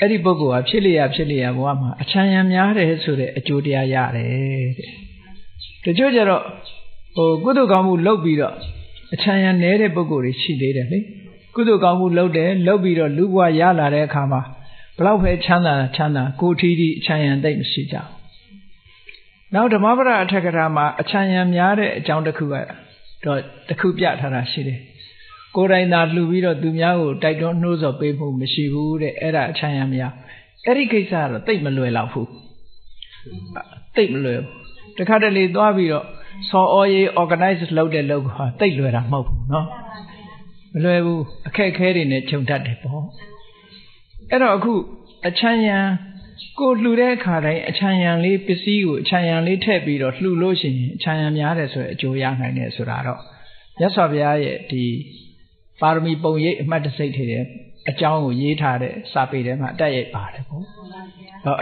အဲ့ဒီပုဂ္ဂိုလ်ဟာဖြစ်လျက်ဘဝမှာအချမ်းရံများတယ်ဆိုတဲ့အကျိုးတရားရတယ်တဲ့တချို့ကျတော့ကုသိုလ်ကောင်းမှုလုပ်ပြီးတော့အချမ်းရံနေတဲ့ပုဂ္ဂိုလ်တွေရှိသေးတယ်လေကုသိုလ်ကောင်းမှုလုပ်ပြီးတော့လူဘဝရလာတဲ့အခါမှာဘလောက်ပဲချမ်းသာကိုထီအချမ်းရံသိမ့်မရှိကြဘူးနောက်ဓမ္မပဒအထက်ကထာမှာအချမ်းရံများတဲ့အကြောင်းတစ်ခုကတော့တစ်ခုပြထားတာရှိတယ်ကိုယ်တိုင်သာလှူပြီးတော့သူများကိုတိုက်တွန်းနှိုးဆော်ပေးမှုမရှိဘူးတဲ့အဲ့ဒါအချမ်းရံများအဲ့ဒီကိစ္စကတော့သိမလွယ်တော့ဘူးသိမလွယ်ဘူးတခါတလေသွားပြီးတော့ဆော်ဩရေး organize လုပ်တဲ့လုပ်ဟာသိလွယ်တာမဟုတ်ဘူးเนาะမလွယ်ဘူးအခက်အခဲတွေနဲ့ခြုံတတ်တယ်ပေါ့အဲ့တော့အခုအချမ်းရံကိုလှူတဲ့အခါတိုင်းအချမ်းရံလေးပစ္စည်းကိုအချမ်းရံလေးထည့်ပြီးတော့လှူလို့ရှိရင်အချမ်းရံများတယ်ဆိုရင်အကျိုးရနိုင်တယ်ဆိုတာတော့မြတ်စွာဘုရားရဲ့ဒီပါရမီပုံရိပ်အမှတ်တစိတ်တွေအကြောင်းကိုရေးထားတဲ့စာပေထဲမှာအတက်ရိုက်ပါတယ်ပေါ့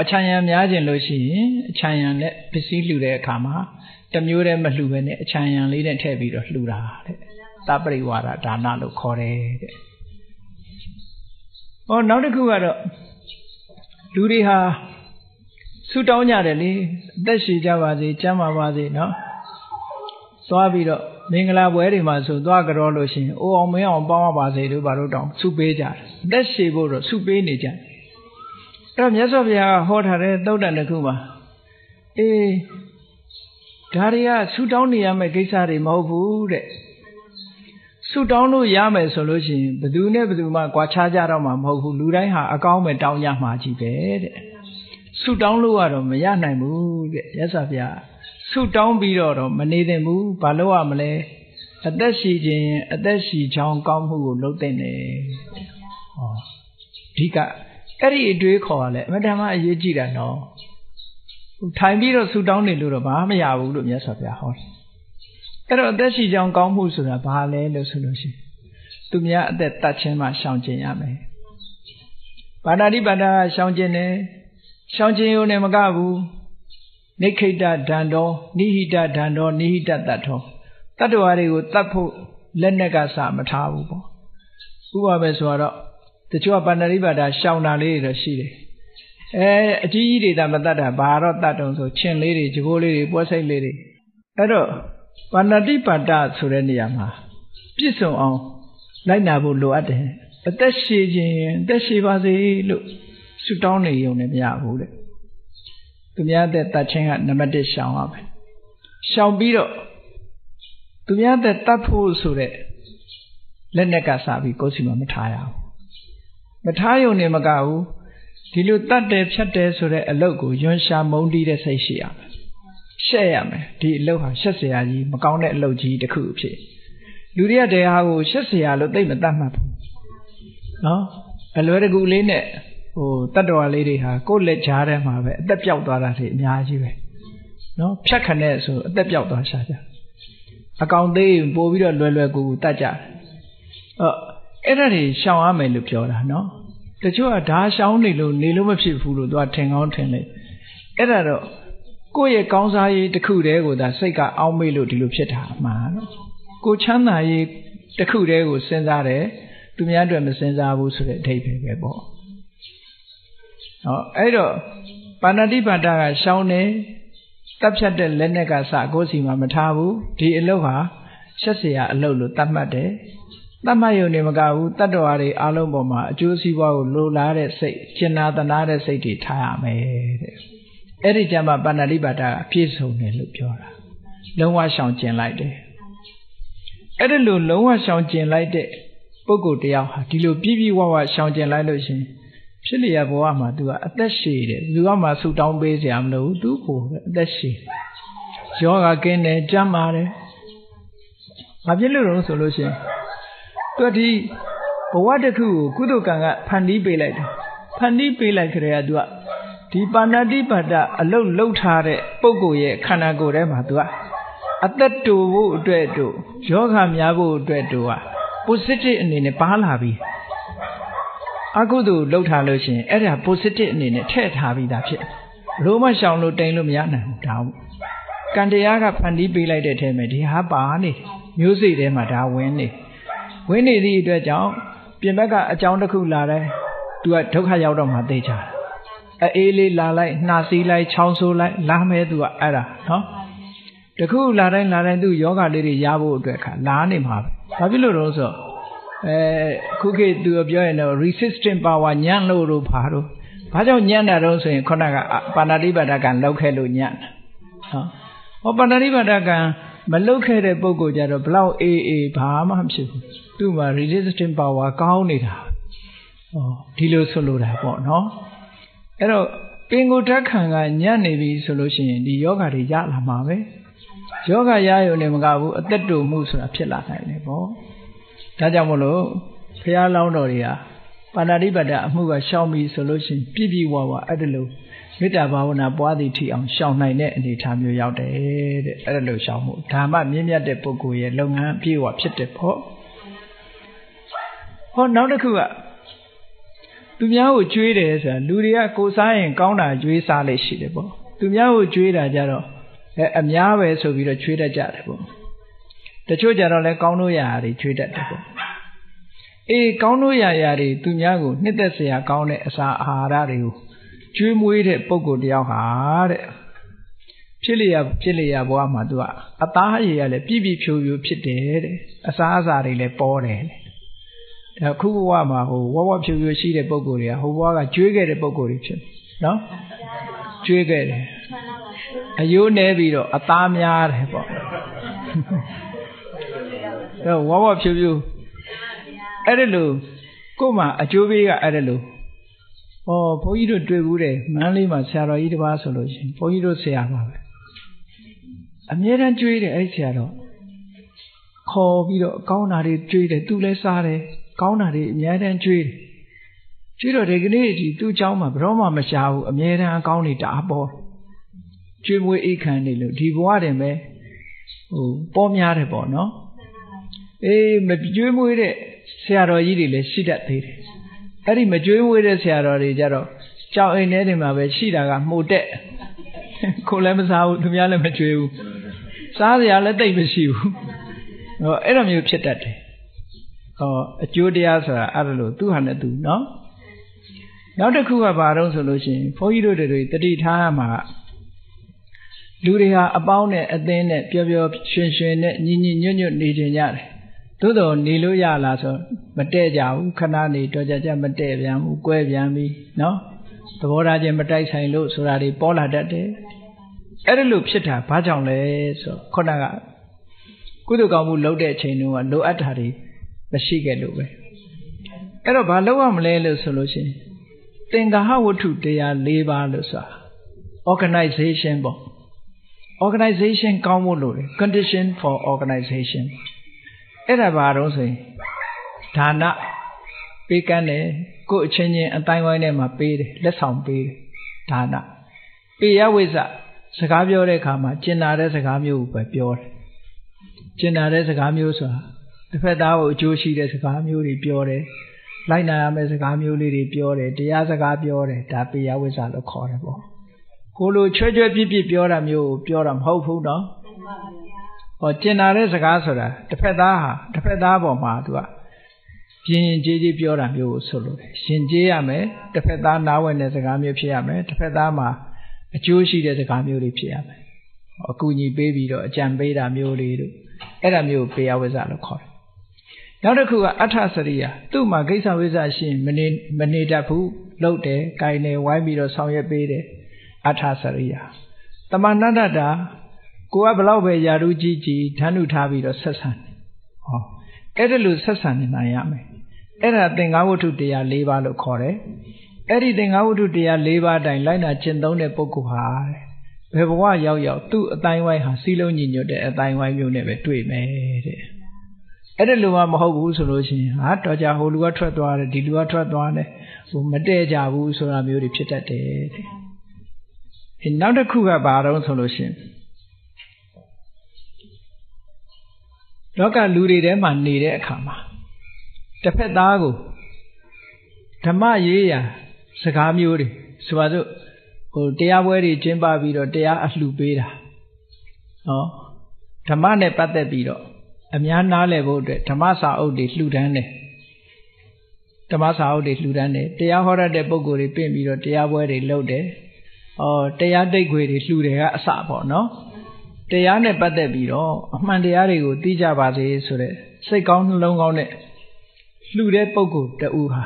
အချမ်းရံများခြင်းလို့ရှိရင်အချမ်းရံနဲ့ပစ္စည်းလှူတဲ့အခါမှာတမျိုးတည်းမလှူဘဲနဲ့အချမ်းရံလေးနဲ့ထည့်ပြီးတော့လှူတာတဲ့သပရိဝါဒဒါနလို့ခေါ်တယ်တဲ့နောက်တစ်ခုကတော့လူတွေဟာဆုတောင်းကြတယ်လေအသက်ရှည်ကြပါစေကျန်းမာပါစေနော်သွားပြီးတော့မင်္ဂလာပွဲတွေမှာဆိုသွားကြတော့လို့ရှိရင်အိုအောင်မင်းအောင်ပေါင်းရပါစေတို့ဘာလို့တောင်းဆုပေးကြတယ်အသက်ရှည်ဖို့တော့ဆုပေးနေကြတယ်အဲ့တော့မြတ်စွာဘုရားကဟောထားတဲ့သုတ်တန်တစ်ခုမှာဒါတွေကဆုတောင်းနေရမယ့်ကိစ္စတွေမဟုတ်ဘူးတဲ့ဆုတောင်းလို့ရမယ်ဆိုလို့ရှိရင်ဘယ်သူနဲ့ဘယ်သူမှကွာခြားကြတော့မှာမဟုတ်ဘူးလူတိုင်းဟာအကောင်းပဲတောင်းရမှာကြီးပဲတဲ့ဆုတောင်းလို့ကတော့မရနိုင်ဘူးတဲ့မြတ်စွာဘုရားဆုတောင်းပြီးတော့မနေသင့်ဘူးဘာလို့ရမလဲအသက်ရှိခြင်းအသက်ရှိချောင်းကောင်းမှုကိုလုပ်တဲ့နေအဓိကအဲ့ဒီအတွေးခေါ်ရလဲအမှန်တမ်းအရေးကြီးတာနော်ထိုင်ပြီးတော့ဆုတောင်းနေလို့တော့ဘာမှမရဘူးလို့မြတ်စွာဘုရားဟောတယ် အဲ့တော့အသက်ရှိကြောင်းကောင်းမှုဆိုတာဘာလဲလို့ဆိုလို့ရှိရင်သူများအသက်တတ်ခြင်းမှရှောင်ကျင်ရမယ်ပါဏာတိပါဒရှောင်ကျင်တယ်ရှောင်ကျင်ရုံနဲ့မကဘူးနိခိတဒန္တောနိဟိတဒန္တောနိဟိတတတ္ထောတတ္တဝါတွေကိုတတ်ဖို့လက်နဲ့ကစမထားဘူးပေါ့ဥပမာပဲဆိုတော့တချို့ကပါဏာတိပါဒရှောင်တာလေးတွေတော့ရှိတယ်အကြီးကြီးတွေတမတတ်တာဘာတော့တတ်တုံဆိုချင်းလေးတွေကြိုးလေးတွေပွဲစိတ်လေးတွေအဲ့တော့ပါဏာတိပါဒဆိုတဲ့နေရာမှာပြည့်စုံအောင်လိုက်နာဖို့လိုအပ်တယ်အသက်ရှည်ခြင်းအသက်ရှည်ပါစေလို့ဆုတောင်းနေရုံနဲ့မရဘူးတဲ့သူများအသက်တတ်ခြင်းကနံပါတ်1ရှောင်ရမယ်ရှောင်ပြီးတော့သူများအသက်တတ်ဖို့ဆိုတဲ့လက်နဲ့ကစားပြီးကိုယ်စီမှာမထားရဘူးမထားရုံနဲ့မကဘူးဒီလိုတတ်တယ်ဖြတ်တယ်ဆိုတဲ့အလုပ်ကိုယွန်းရှာမုန်းတီးတဲ့စိတ်ရှိရမယ်ရှက်ရမယ်ဒီအလုပ်ဟာရှက်စရာကြီးမကောင်းတဲ့အလုပ်ကြီးတစ်ခုဖြစ်လူတွေကတရားကိုရှက်စရာလို့သိမတတ်မှတ်ဘူးနော်အလွယ်တကူလေးနဲ့တတ္တဝါလေးတွေဟာကိုယ့်လက်ကြားထဲမှာပဲအသက်ပြောက်သွားတာတွေအများကြီးပဲနော်ဖြတ်ခနဲ့ဆိုအသက်ပြောက်သွားရှာကြအကောင်သေးပို့ပြီးတော့လွယ်လွယ်ကူကူတတ်ကြအဲ့ဒါတွေရှောင်ရမယ်လို့ပြောတာနော်တချို့ကဓာရှောင်နေလို့မဖြစ်ဘူးလို့သူကထင်ကောင်းထင်လေအဲ့ဒါတော့ကိုယ့်ရဲ့ကောင်းစားရေးတစ်ခုတည်းကိုသာစိတ်ကအောင်းမေ့လို့ဒီလိုဖြစ်တာမှာနော်ကိုချမ်းသာရေးတစ်ခုတည်းကိုစဉ်းစားတယ်သူများအတွက်မစဉ်းစားဘူးဆိုတဲ့အဓိပ္ပာယ်ပဲပေါ့အဲ့တော့ပါဏာတိပါဒကရှောင်တယ်တပ်ဖြတ်တဲ့လက်နဲ့ကစကိုယ်စီမှာမထားဘူးဒီအလုပ်ဟာရှက်เสียအလုပ်လို့သတ်မှတ်တယ်သတ်မှတ်ရုံနဲ့မကဘူးတတ္တဝါတွေအားလုံးပေါ်မှာအကျိုးစီးပွားကိုလိုလားတဲ့စိတ်ကျင်နာသနာတဲ့စိတ်တွေထားရမယ်တဲ့အဲ့ဒီကြမှာပါဏာတိပါဒကအပြည့်စုံတယ်လို့ပြောတာလုံးဝရှောင်ကျင်လိုက်တယ်အဲ့ဒီလိုလုံးဝရှောင်ကျင်လိုက်တဲ့ပုဂ္ဂိုလ်တယောက်ဟာဒီလိုပြည့်ပြည့်ဝဝရှောင်ကျင်လိုက်လို့ရှင်ဖြစ်လျက်ဘဝမှာသူကအသက်ရှည်တယ်သူကမှဆူတောင်းပေးစရာမလိုဘူးသူ့ကိုအသက်ရှည်ယောဂကင်းတယ်ကြမ်းပါတယ်ဘာဖြစ်လို့လဲဆိုလို့ရှင်သူဒီဘဝတစ်ခုကိုကုသိုလ်ကံကဖန်တီးပေးလိုက်တယ်ဖန်တီးပေးလိုက်ကြတဲ့ကသူကဒီပါဏာတိပါဒအလုတ်လှုပ်ထားတဲ့ပုဂ္ဂိုလ်ရဲ့ခန္ဓာကိုယ်ထဲမှာသူကအသက်တူဖို့အတွက်တို့ယောဂများဖို့အတွက်တို့က positive အနေနဲ့ပါလာပြီအကုသိုလ်လှုပ်ထားလို့ရှိရင်အဲ့ဒါ positive အနေနဲ့ထည့်ထားပြီးသားဖြစ်ရိုးမရှောင်လို့တိန်လို့မရနိုင်ဘူးဒါဟုတ်ကံတရားကဖန်တီးပေးလိုက်တဲ့ထဲမှာဒီဟာပါနေမျိုးစိတ်ထဲမှာဒါဝင်နေသည့်အတွက်ကြောင့်ပြင်ဘက်ကအကြောင်းတစ်ခုလာတယ်သူကဒုက္ခရောက်တော့မှသိကြတယ်အေးလေးလာလိုက်နှာစီးလိုက်ချောင်းဆိုးလိုက်လာမဲသူကအဲ့ဒါနော်တခုလာတိုင်းသူယောဂလေးတွေရဖို့အတွက်ခါလာနေမှာပဲဘာဖြစ်လို့လဲဆိုခုခေတ်သူပြောရင်တော့ resistant power ညံ့လို့ဘာလို့ဘာကြောင့်ညံ့တာတော့ဆိုရင်ခုနကပါဏာတိပါဒကံလောက်ခဲ့လို့ညံ့တာဟောပါဏာတိပါဒကံမလောက်ခဲ့တဲ့ပုံကိုကြတော့ဘလောက်အေးဘာမှမဖြစ်ဘူးသူ့မှာ resistant power ကောင်းနေတာဒီလိုဆိုလိုတာပေါ့နော်အဲ့တော့ပင်ကိုယ်ဓာတ်ခံကညံ့နေပြီဆိုလို့ရှိရင်ဒီယောဂတွေရလာမှာပဲယောဂရရုံနဲ့မကဘူးအသက်တူမှုဆိုတာဖြစ်လာနိုင်တယ်ပေါ့ဒါကြောင့်မို့လို့ဘုရားလောင်းတော်တွေဟာပါဏာတိပါဒအမှုကရှောင်ပြီဆိုလို့ရှိရင်ပြည့်ပြည့်ဝဝအဲ့ဒါလို့မေတ္တာဘာဝနာပွားသည်ထိအောင်ရှောင်နိုင်တဲ့အနေအထားမျိုးရောက်တယ်တဲ့အဲ့ဒါလို့ရှောင်မှုဓမ္မမြင့်မြတ်တဲ့ပုဂ္ဂိုလ်ရဲ့လုပ်ငန်းအပြည့်အဝဖြစ်တယ်ပေါ့ဟောနောက်တစ်ခုကသူများကိုကြွေးတယ်ဆိုတာလူတွေကကိုစားရင်ကောင်းတာကြွေးစားလို့ရှိတယ်ပေါ့သူများကိုကြွေးတာကြတော့အများပဲဆိုပြီးတော့ကြွေးတတ်ကြတယ်ပေါ့တချို့ကြတော့လဲကောင်းလို့ရာတွေကြွေးတတ်တယ်ပေါ့ကောင်းလို့ရာတွေသူများကိုနှစ်သက်စရာကောင်းတဲ့အစာအာဟာရတွေကိုကျွေးမွေးတဲ့ပုဂ္ဂိုလ်တယောက်ဟာတဲ့ဖြစ်လျက်ဘဝမှာသူကအသားအရည်ကလည်းပြည့်ပြည့်ဖြိုးဖြိုးဖြစ်တယ်တဲ့အစာအစာတွေလည်းပေါ်တယ်ဒါခုဘဝမှာဝဝဖြိုးဖြိုးရှိတဲ့ပုဂ္ဂိုလ်တွေကဟိုဘဝကကျွေးခဲ့တဲ့ပုဂ္ဂိုလ်တွေဖြစ်နော်ကျွေးခဲ့တယ်အယိုးနေပြီးတော့အသားများတယ်ပေါ့ဝဝဖြိုးဖြိုးအဲ့ဒါလို့ကို့မှာအကျိုးပေးကအဲ့ဒါလို့ဘုန်းကြီးတို့တွေ့ဘူးတယ်မန်းလေးမှာဆရာတော်ကြီးတစ်ပါးဆိုလို့ရှိရင်ဘုန်းကြီးတို့ဆရာပါပဲအမြဲတမ်းကြွေးတယ်အဲ့ဆရာတော်ခေါ်ပြီးတော့ကောင်းတာတွေကြွေးတယ်သူလည်းစားတယ်ကောင်းတာတွေအမြဲတမ်းကြွေးတယ်ကြွေးတော့ဒီကနေ့ဒီသူ့เจ้าမှာဘယ်တော့မှမရှားဘူးအမြဲတမ်းအကောင်းတွေတအားပေါ်ကျွေးမွေးအိတ်ခံနေလို့ဒီဘဝတည်းပဲ ပေါ်များတယ်ပေါ့နော်မကြွေးမွေးတဲ့ဆရာတော်ကြီးတွေလည်းရှိတတ်သေးတယ်အဲ့ဒီမကြွေးမွေးတဲ့ဆရာတော်တွေကြတော့ကြောင်အိမ်ထဲတွေမှာပဲရှိတာကမှုတက်ကိုလည်းမစားဘူးသူများလည်းမကြွေးဘူးစားစရာလည်းတိတ်မရှိဘူးအဲ့လိုမျိုးဖြစ်တတ်တယ်အကျိုးတရားဆိုတာအဲ့လိုသူဟာနဲ့သူနော်နောက်တစ်ခုကဘာတော့ဆိုလို့ရှိရင်ဘုန်းကြီးတို့တွေတတိထားမှာလူတွေဟာအပေါင်းနဲ့အသင်းနဲ့ပျော်ပျော်ရွှင်ရွှင်နဲ့ညီညီညွတ်ညွတ်နေကြရတယ်သို့တော်နေလို့ရလားဆိုမတည့်ကြဘူးခဏနေတော့ကြမတည့်ပြန်ဘူးကွဲပြန်ပြီနော်သဘောထားချင်းမတိုက်ဆိုင်လို့ဆိုတာတွေပေါ်လာတတ်တယ်အဲ့ဒါလို့ဖြစ်တာဘာကြောင့်လဲဆိုခုနကကုသိုလ်ကောင်းမှုလုပ်တဲ့အချိန်တုန်းကလိုအပ်တာတွေမရှိခဲ့လို့ပဲအဲ့တော့ဘာလုပ်ရမလဲလို့ဆိုလို့ရှိရင်သင်္ကာဟဝတ္ထုတရား၄ပါးလို့ဆိုတာ organization ပေါ့ organization ကောင်းဖို့လိုတယ် condition for organization အဲ့ဒါဘာတော့ဆိုရင်ဒါနပေးကမ်းတယ်ကိုယ်အချင်းချင်းအတိုင်းဝိုင်းထဲမှာပေးတယ်လက်ဆောင်ပေးတယ်ဒါနပေယဝိဇ္ဇစကားပြောတဲ့အခါမှာကျင်နာတဲ့စကားမျိုးကိုပဲပြောတယ်ကျင်နာတဲ့စကားမျိုးဆိုတာတစ်ဖက်သားကိုအကျိုးရှိတဲ့စကားမျိုးတွေပြောတယ်လိုက်နာရမယ့်စကားမျိုးလေးတွေပြောတယ်တရားစကားပြောတယ်ဒါပေယဝိဇ္ဇလို့ခေါ်တယ်ပေါ့ကိုလိုချွဲချွဲပြစ်ပြစ်ပြောတာမျိုးကိုပြောတာမဟုတ်ဘူးနော်ကျင်နာတဲ့စကားဆိုတာတစ်ဖက်သားပေါ်မှာသူကရင်ကြေးကြေးပြောတာမျိုးကိုဆိုလို့တယ်ရှင်ကြေးရမယ်တစ်ဖက်သားနားဝင်တဲ့စကားမျိုးဖြစ်ရမယ်တစ်ဖက်သားမှာအကျိုးရှိတဲ့စကားမျိုးတွေဖြစ်ရမယ်အကူအညီပေးပြီးတော့အကြံပေးတာမျိုးတွေတို့အဲ့ဒါမျိုးကိုပေယဝိဇ္ဇလို့ခေါ်တယ်နောက်တစ်ခုကအဋ္ဌစရိယသူ့မှာကိစ္စဝိဇ္ဇရှိရင်မနေတတ်ဘူးလှုပ်တယ်၊ကိုင်တယ်၊ဝိုင်းပြီးတော့ဆောင်ရွက်ပေးတယ်အဋ္ဌစရိယတမဏတ္တာကိုကဘလောက်ပဲယာရုကြီးကြီးဓာတ်နုထားပြီးတော့ဆက်ဆံတယ်အဲ့ဒါလို့ဆက်ဆံနေနိုင်ရမယ်အဲ့ဒါသင်္ဃဝတ္ထုတရား၄ပါးလို့ခေါ်တယ်အဲ့ဒီသင်္ဃဝတ္ထုတရား၄ပါးအတိုင်းလိုက်နာကျင့်သုံးတဲ့ပုဂ္ဂိုလ်ဟာဘယ်ဘဝရောက်ရောက်သူ့အတိုင်းဝိုင်းဟာစီးလုံးညီညွတ်တဲ့အတိုင်းဝိုင်းမျိုးနဲ့ပဲတွေ့မယ်တဲ့အဲ့ဒါလိုမှမဟုတ်ဘူးဆိုလို့ရှိရင်ဟာတော်ကြဟိုလူကထွက်သွားတယ်ဒီလူကထွက်သွားတယ်မတည့်ကြဘူးဆိုတာမျိုးတွေဖြစ်တတ်တယ်တဲ့နောက်တစ်ခုကဘာတော့ဆိုလို့ရှိရင်လောကလူတွေထဲမှာနေတဲ့အခါမှာတစ်ဖက်သားကိုဓမ္မရေးရာစကားမျိုးတွေဆိုပါစို့တရားပွဲတွေကျင်းပပြီးတော့တရားအလှူပေးတာဓမ္မနဲ့ပတ်သက်ပြီးတော့အများနားလည်ဖို့အတွက်ဓမ္မစာအုပ်တွေလှူဒန်းတယ်တရားဟောတတ်တဲ့ပုဂ္ဂိုလ်တွေပြင်ပြီးတော့တရားပွဲတွေလုပ်တယ်တရားတိတ်ခွေတွေလှူတယ်ကအစပေါ့နော်တရားနဲ့ပတ်သက်ပြီးတော့အမှန်တရားတွေကိုသိကြပါစေဆိုတဲ့စိတ်ကောင်းနှလုံးကောင်းနဲ့လှူတဲ့ပုဂ္ဂိုလ်တဦးဟာ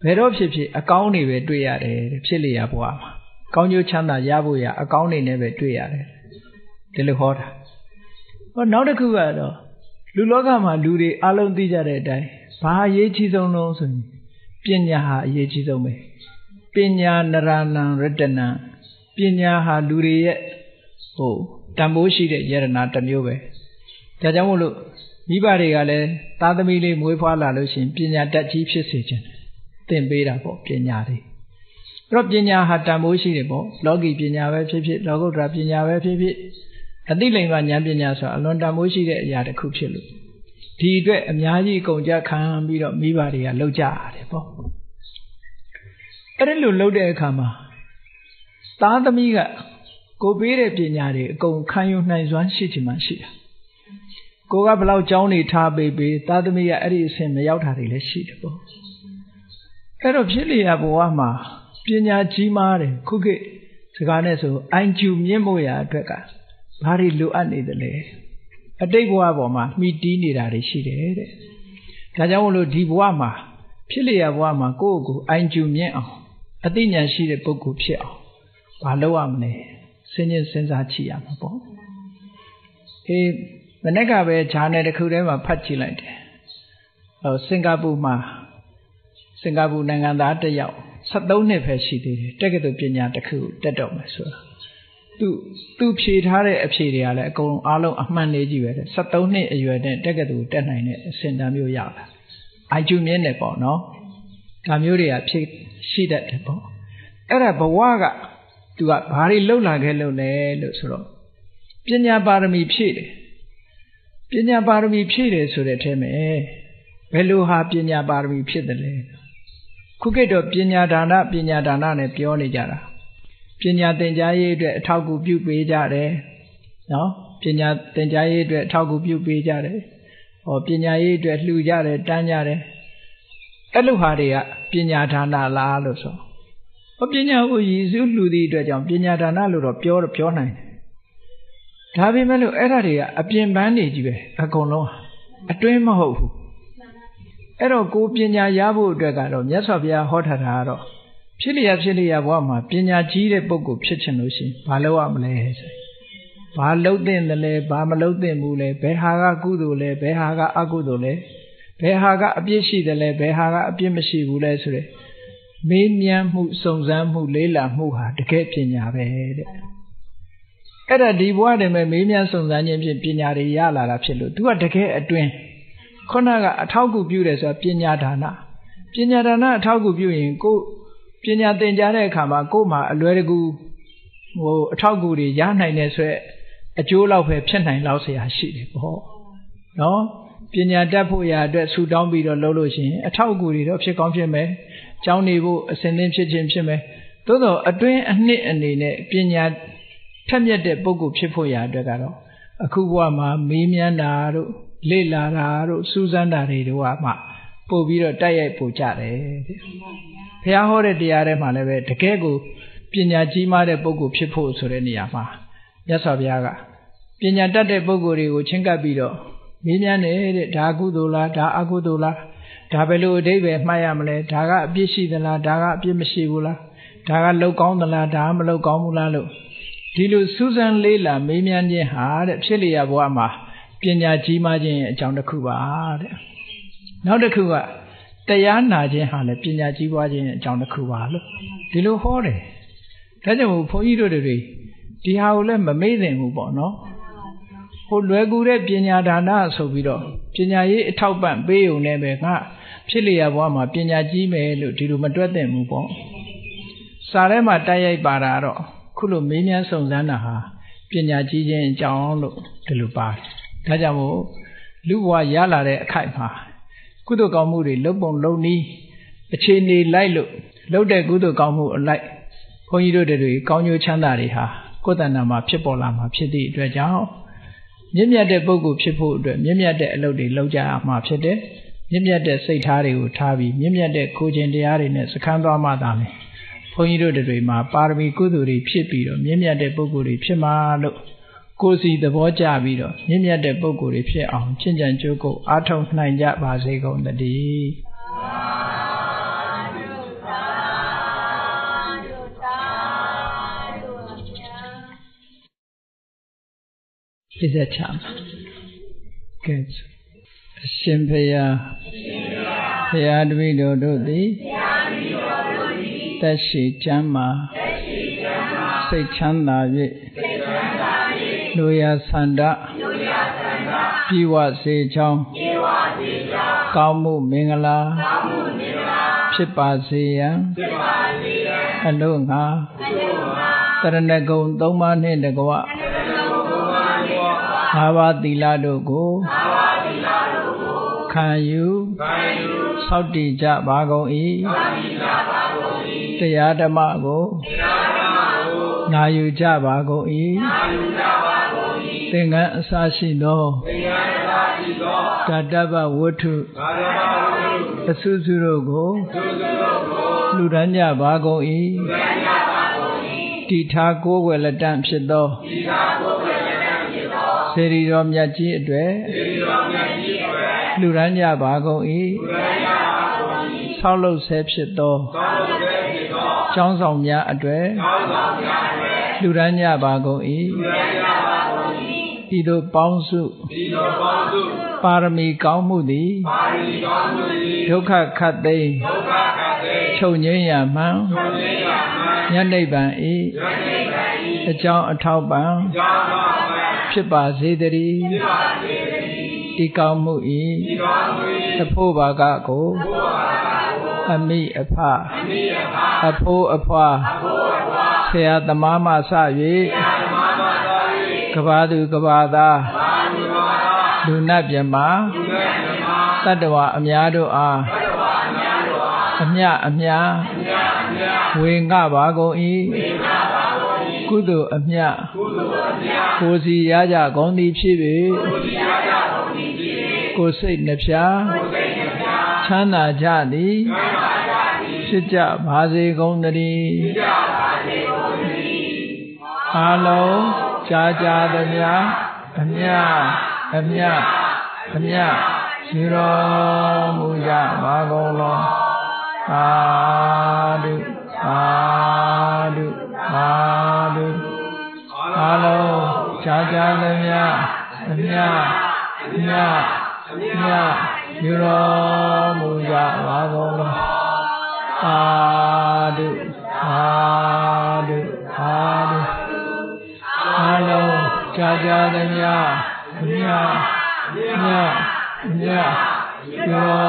ဘယ်တော့ဖြစ်ဖြစ်အကောင်းတွေပဲတွေ့ရတယ်ဖြစ်လေရဘဝမှာကောင်းကျိုးချမ်းသာရဖို့ရအကောင်းတွေနဲ့ပဲတွေ့ရတယ်ဒီလိုဟောတာနောက်တစ်ခုကတော့လူလောကမှာလူတွေအလုံးသိကြတဲ့အတိုင်းဘာအရေးကြီးဆုံးလို့ဆိုရင်ပညာဟာအရေးကြီးဆုံးပဲပညာနရဏံရတနံပညာဟာလူတွေရဲ့တန်ဖိုးရှိတဲ့ယရနာတစ်မျိုးပဲဒါကြောင့်မို့လို့မိဘတွေကလည်းသားသမီးလေးမွေးဖွားလာလို့ရှိရင်ပညာတတ်ကြီးဖြစ်စေခြင်းသင်ပေးတာပေါ့ပညာတွေအဲ့တော့ပညာဟာတန်ဖိုးရှိတယ်ပေါ့လောကီပညာပဲဖြစ်ဖြစ်လောကုတ္တရာပညာပဲဖြစ်ဖြစ်အသိလိမ္မာဉာဏ်ပညာဆိုတာအလွန်တန်ဖိုးရှိတဲ့အရာတစ်ခုဖြစ်လို့ဒီအတွက်အများကြီးအကုန်ကြခံပြီးတော့မိဘတွေကလှုပ်ကြရတယ်ပေါ့အဲ့ဒါလိုလှုပ်တဲ့အခါမှာသားသမီးကကိုပေးတဲ့ပညာတွေအကုန်ခံယူနိုင်စွမ်းရှိချင်မှရှိတာကိုကဘလောက်ကြောင်းနေထားပေးသားသမီးကအဲ့ဒီအဆင့်မရောက်တာတွေလည်းရှိတယ်ပေါ့အဲ့တော့ဖြစ်လျာဘဝမှာပညာကြီးမားတယ်ခုခေတ်စကားနဲ့ဆိုအိုင်ကျူမြင့်မို့ရာအတွက်ကဘာတွေလိုအပ်နေတယ်လဲအတိတ်ဘဝပေါ်မှာမှီတီးနေတာတွေရှိတယ်တဲ့ဒါကြောင့်မို့လို့ဒီဘဝမှာဖြစ်လျာဘဝမှာကိုယ့်ကိုယ်အိုင်ကျူမြင့်အောင်အသိဉာဏ်ရှိတဲ့ပုဂ္ဂိုလ်ဖြစ်အောင်ဘာလုပ်ရမလဲစဉ်းစားကြည့်ရမှာပေါ့မနေ့ကပဲဂျာနယ်တစ်ခုထဲမှာဖတ်ကြည့်လိုက်တယ်စင်ကာပူနိုင်ငံသားတစ်ယောက်73နှစ်ပဲရှိသေးတယ်တက္ကသိုလ်ပညာတစ်ခုတက်တော့မယ်ဆိုတာသူဖြေထားတဲ့အဖြေတွေကလည်းအကုန်အားလုံးအမှန်လေးကြီးပဲ73နှစ်အရွယ်နဲ့တက္ကသိုလ်တက်နိုင်တဲ့အဆင့်တန်းမျိုးရတာအိုင်ကျူမြင့်တယ်ပေါ့နော်ဒါမျိုးတွေကဖြစ်ရှိတတ်တယ်ပေါ့အဲ့ဒါဘဝကသူကဘာတွေလှုပ်လာခဲ့လို့လဲလို့ဆိုတော့ ပညာပါရမီဖြည့်တယ်ပညာပါရမီဖြည့်တယ်ဆိုတဲ့အထဲမှာဘယ်လိုဟာပညာပါရမီဖြစ်တယ်လဲခုခေတ်တော့ပညာဒါနနဲ့ပြောနေကြတာပညာသင်ကြားရေးအတွက်အထောက်အကူပြုပေးကြတယ်နော်ပညာသင်ကြားရေးအတွက်အထောက်အကူပြုပေးကြတယ်ပညာရေးအတွက်လှူကြတယ်တန်းကြတယ်အဲ့လိုဟာတွေကပညာဒါနလားလို့ဆိုပညာကိုရည်စူးလှူသည့်အတွက်ကြောင့်ပညာဒါနလို့တော့ပြောနိုင်တယ်ဒါပေမဲ့လို့အဲ့ဒါတွေကအပြင်ပန်းနေကြီးပဲအကုန်လုံးအတွင်းမဟုတ်ဘူးအဲ့တော့ကိုပညာရဖို့အတွက်ကတော့မြတ်စွာဘုရားဟောထားတာကတော့ဖြစ်လျက်ဘဝမှာပညာကြီးတဲ့ပုဂ္ဂိုလ်ဖြစ်ချင်လို့ရှိရင်ဘာလုပ်ရမလဲဆိုဘာလုပ်သင့်တယ်လဲဘာမလုပ်သင့်ဘူးလဲဘယ်ဟာကကုသိုလ်လဲဘယ်ဟာကအကုသိုလ်လဲဘယ်ဟာကအပြစ်ရှိတယ်လဲဘယ်ဟာကအပြစ်မရှိဘူးလဲဆိုတဲ့မေးမြန်းမှုစုံစမ်းမှုလေးလာမှုဟာတကယ်ပညာပဲတဲ့အဲ့ဒါဒီဘဝတည်းမှာမေးမြန်းစုံစမ်းခြင်းဖြင့်ပညာတွေရလာတာဖြစ်လို့ तू ကတကယ်အတွင်းခုနကအထောက်အကူပြုတယ်ဆိုတာပညာဒါနအထောက်အကူပြုရင်ကိုပညာသင်ကြားတဲ့အခါမှာကို့မှာအလွယ်တကူအထောက်အကူတွေရနိုင်တယ်ဆိုရက်အကျိုးလောက်ပဲဖြစ်နိုင်လောက်เสียရှိတယ်ပေါ့နော်ပညာတတ်ဖို့ရာအတွက်ဆူတောင်းပြီးတော့လုပ်လို့ရှိရင်အထောက်အကူတွေတော့ဖြစ်ကောင်းဖြစ်မယ်ကျောင်းနေဖို့အစဉ်သင်ဖြစ်မယ်သို့သောအတွင်းအနှစ်အနေနဲ့ပညာထက်မြက်တဲ့ပုဂ္ဂိုလ်ဖြစ်ဖို့ရာအတွက်ကတော့အခုဘဝမှာမေးမြန်းတာတို့လေ့လာတာတို့စူးစမ်းတာတွေတို့ကမှပို့ပြီးတော့တိုက်ရိုက်ပို့ကြတယ်တဲ့ဘုရားဟောတဲ့တရားထဲမှာလည်းပဲတကယ်ကိုပညာကြီးမားတဲ့ပုဂ္ဂိုလ်ဖြစ်ဖို့ဆိုတဲ့နေရာမှာမြတ်စွာဘုရားကပညာတတ်တဲ့ပုဂ္ဂိုလ်တွေကိုချင်းကပ်ပြီးတော့မေးမြန်းတယ်တဲ့ဒါကုသိုလ်လားဒါအကုသိုလ်လားဒါဘယ်လိုအဓိပ္ပာယ်မှတ်ရမလဲဒါကအပြစ်ရှိသလားဒါကအပြစ်မရှိဘူးလားဒါကလုပ်ကောင်းသလားဒါမလုပ်ကောင်းဘူးလားလို့ဒီလိုစူးစမ်းလေးလာမေးမြန်းခြင်းဟာတဲ့ဖြစ်လျက်ဘဝမှာပညာကြီးမားခြင်းအကြောင်းတစ်ခုပါတဲ့နောက်တစ်ခုကတရားနာခြင်းဟာလည်းပညာကြီးပွားခြင်းအကြောင်းတစ်ခုပါလို့ဒီလိုဟောတယ်ဒါကြောင့်ဘုန်းကြီးတို့တွေဒီဟာကိုလည်းမမေ့သင့်ဘူးပေါ့နော်ဟိုလွယ်ကူတဲ့ပညာဒါနဆိုပြီးတော့ပညာရေးအထောက်ပံ့ပေးုံနဲ့ပဲငါဖြစ်လျက်ဘဝမှာပညာကြီးမယ်လို့ဒီလိုမတွက်သင့်ဘူးပေါ့စာထဲမှာတိုက်ရိုက်ပါတာတော့ခုလိုမေးမြန်းစုံစမ်းတာဟာပညာကြီးခြင်းအကြောင်းလို့ဒီလိုပါတယ်ဒါကြောင့်မို့လူဘဝရလာတဲ့အခိုက်မှာကုသိုလ်ကောင်းမှုတွေလုပ်ပုံလုပ်နည်းအခြေအနေလိုက်လို့လုပ်တဲ့ကုသိုလ်ကောင်းမှုအလိုက်ဘုန်းကြီးတို့တွေကောင်းကျိုးချမ်းသာတွေဟာကိုယ်တဏ္ဍာမှာဖြစ်ပေါ်လာမှာဖြစ်သည့်အတွက်ကြောင့်မြင့်မြတ်တဲ့ပုဂ္ဂိုလ်ဖြစ်ဖို့အတွက်မြင့်မြတ်တဲ့အလုပ်တွေလုပ်ကြရမှာဖြစ်တယ်မြင့်မြတ်တဲ့စိတ်ထားတွေကိုထားပြီးမြင့်မြတ်တဲ့ကိုယ်ကျင့်တရားတွေနဲ့စခန်းသွားမှသာမယ်ဘုန်းကြီးတို့တွေမှာပါရမီကုသိုလ်တွေဖြစ်ပြီးတော့မြင့်မြတ်တဲ့ပုဂ္ဂိုလ်တွေဖြစ်မှာလို့ကိုယ်စီသဘောကျပြီးတော့မြင့်မြတ်တဲ့ပုဂ္ဂိုလ်တွေဖြစ်အောင်ချင့်ကြံကြိုးကုပ်အားထုတ်နိုင်ကြပါစေကုန်သတည်းပြည့်စုံချမ်းကဲအရှင်ဘုရားဘုရားတပည့်တော်တို့သည်သက်ရှိချမ်းမာစိတ်ချမ်းသာ၍လူရာဆန္ဒပြေဝစေချောင်းကောင်းမှုမင်္ဂလာဖြစ်ပါစေရန်အလို့ငါတရဏဂုံ၃ပါးနှင့်တကွ၅ပါးသီလတို့ကိုခံယူဆောက်တည်ကြပါကုန်၏တရားဓမ္မကိုနာယူကြပါကုန်၏သင်္ကန်းအစရှိသောဓာတ္တဗဝတ္ထုအစုစုတို့ကိုလှူဒန်းကြပါကုန်၏တိထားကိုယ်ွယ်လက်တန့်ဖြစ်သောစေရီတော်မြတ်ကြီးအတွေ့လှူဒန်းကြပါကုန်၏ဆောက်လုပ်ဆဲဖြစ်သောကျောင်းဆောင်များအတွေ့လှူဒန်းကြပါကုန်၏ဤသို့ပေါင်းစုပါရမီကောင်းမှုသည်ဒုက္ခခတ်သိမ်းချုပ်ငြိမ်းရမှန်ညနိဗ္ဗာန်၏အကြောင်းအထောက်ပံ့ဖြစ်ပါစေတည်းဤကောင်းမှု၏အဖို့ဘာကကိုအမိအဖအဖိုးအဖွာဆရာသမားမှစ၍ ကဘာသူကဘာသားလူနတ်မြမတတ္တဝအများတို့အားအမြအမြဝေငှပါကုန်၏ကုသိုလ်အမြကိုစီရကြကောင်းသည်ဖြစ်ပေကိုစိတ်နှဖျားချမ်းသာကြသည်ဖြစ်ကြပါစေကုန်သတည်းအာလုံးကြာကြာသမျှအမြအမြအမြရှိတော်မူကြပါကုန်လောသာဓုသာဓုသာဓုအာလုံးကြာကြာသမျှအမြအမြအမြရှိတော်မူကြပါကုန်လောသာဓုသာဓုသာဓုအာလုံးကြာကြာသမျှအမြအမြအမြရှိတော်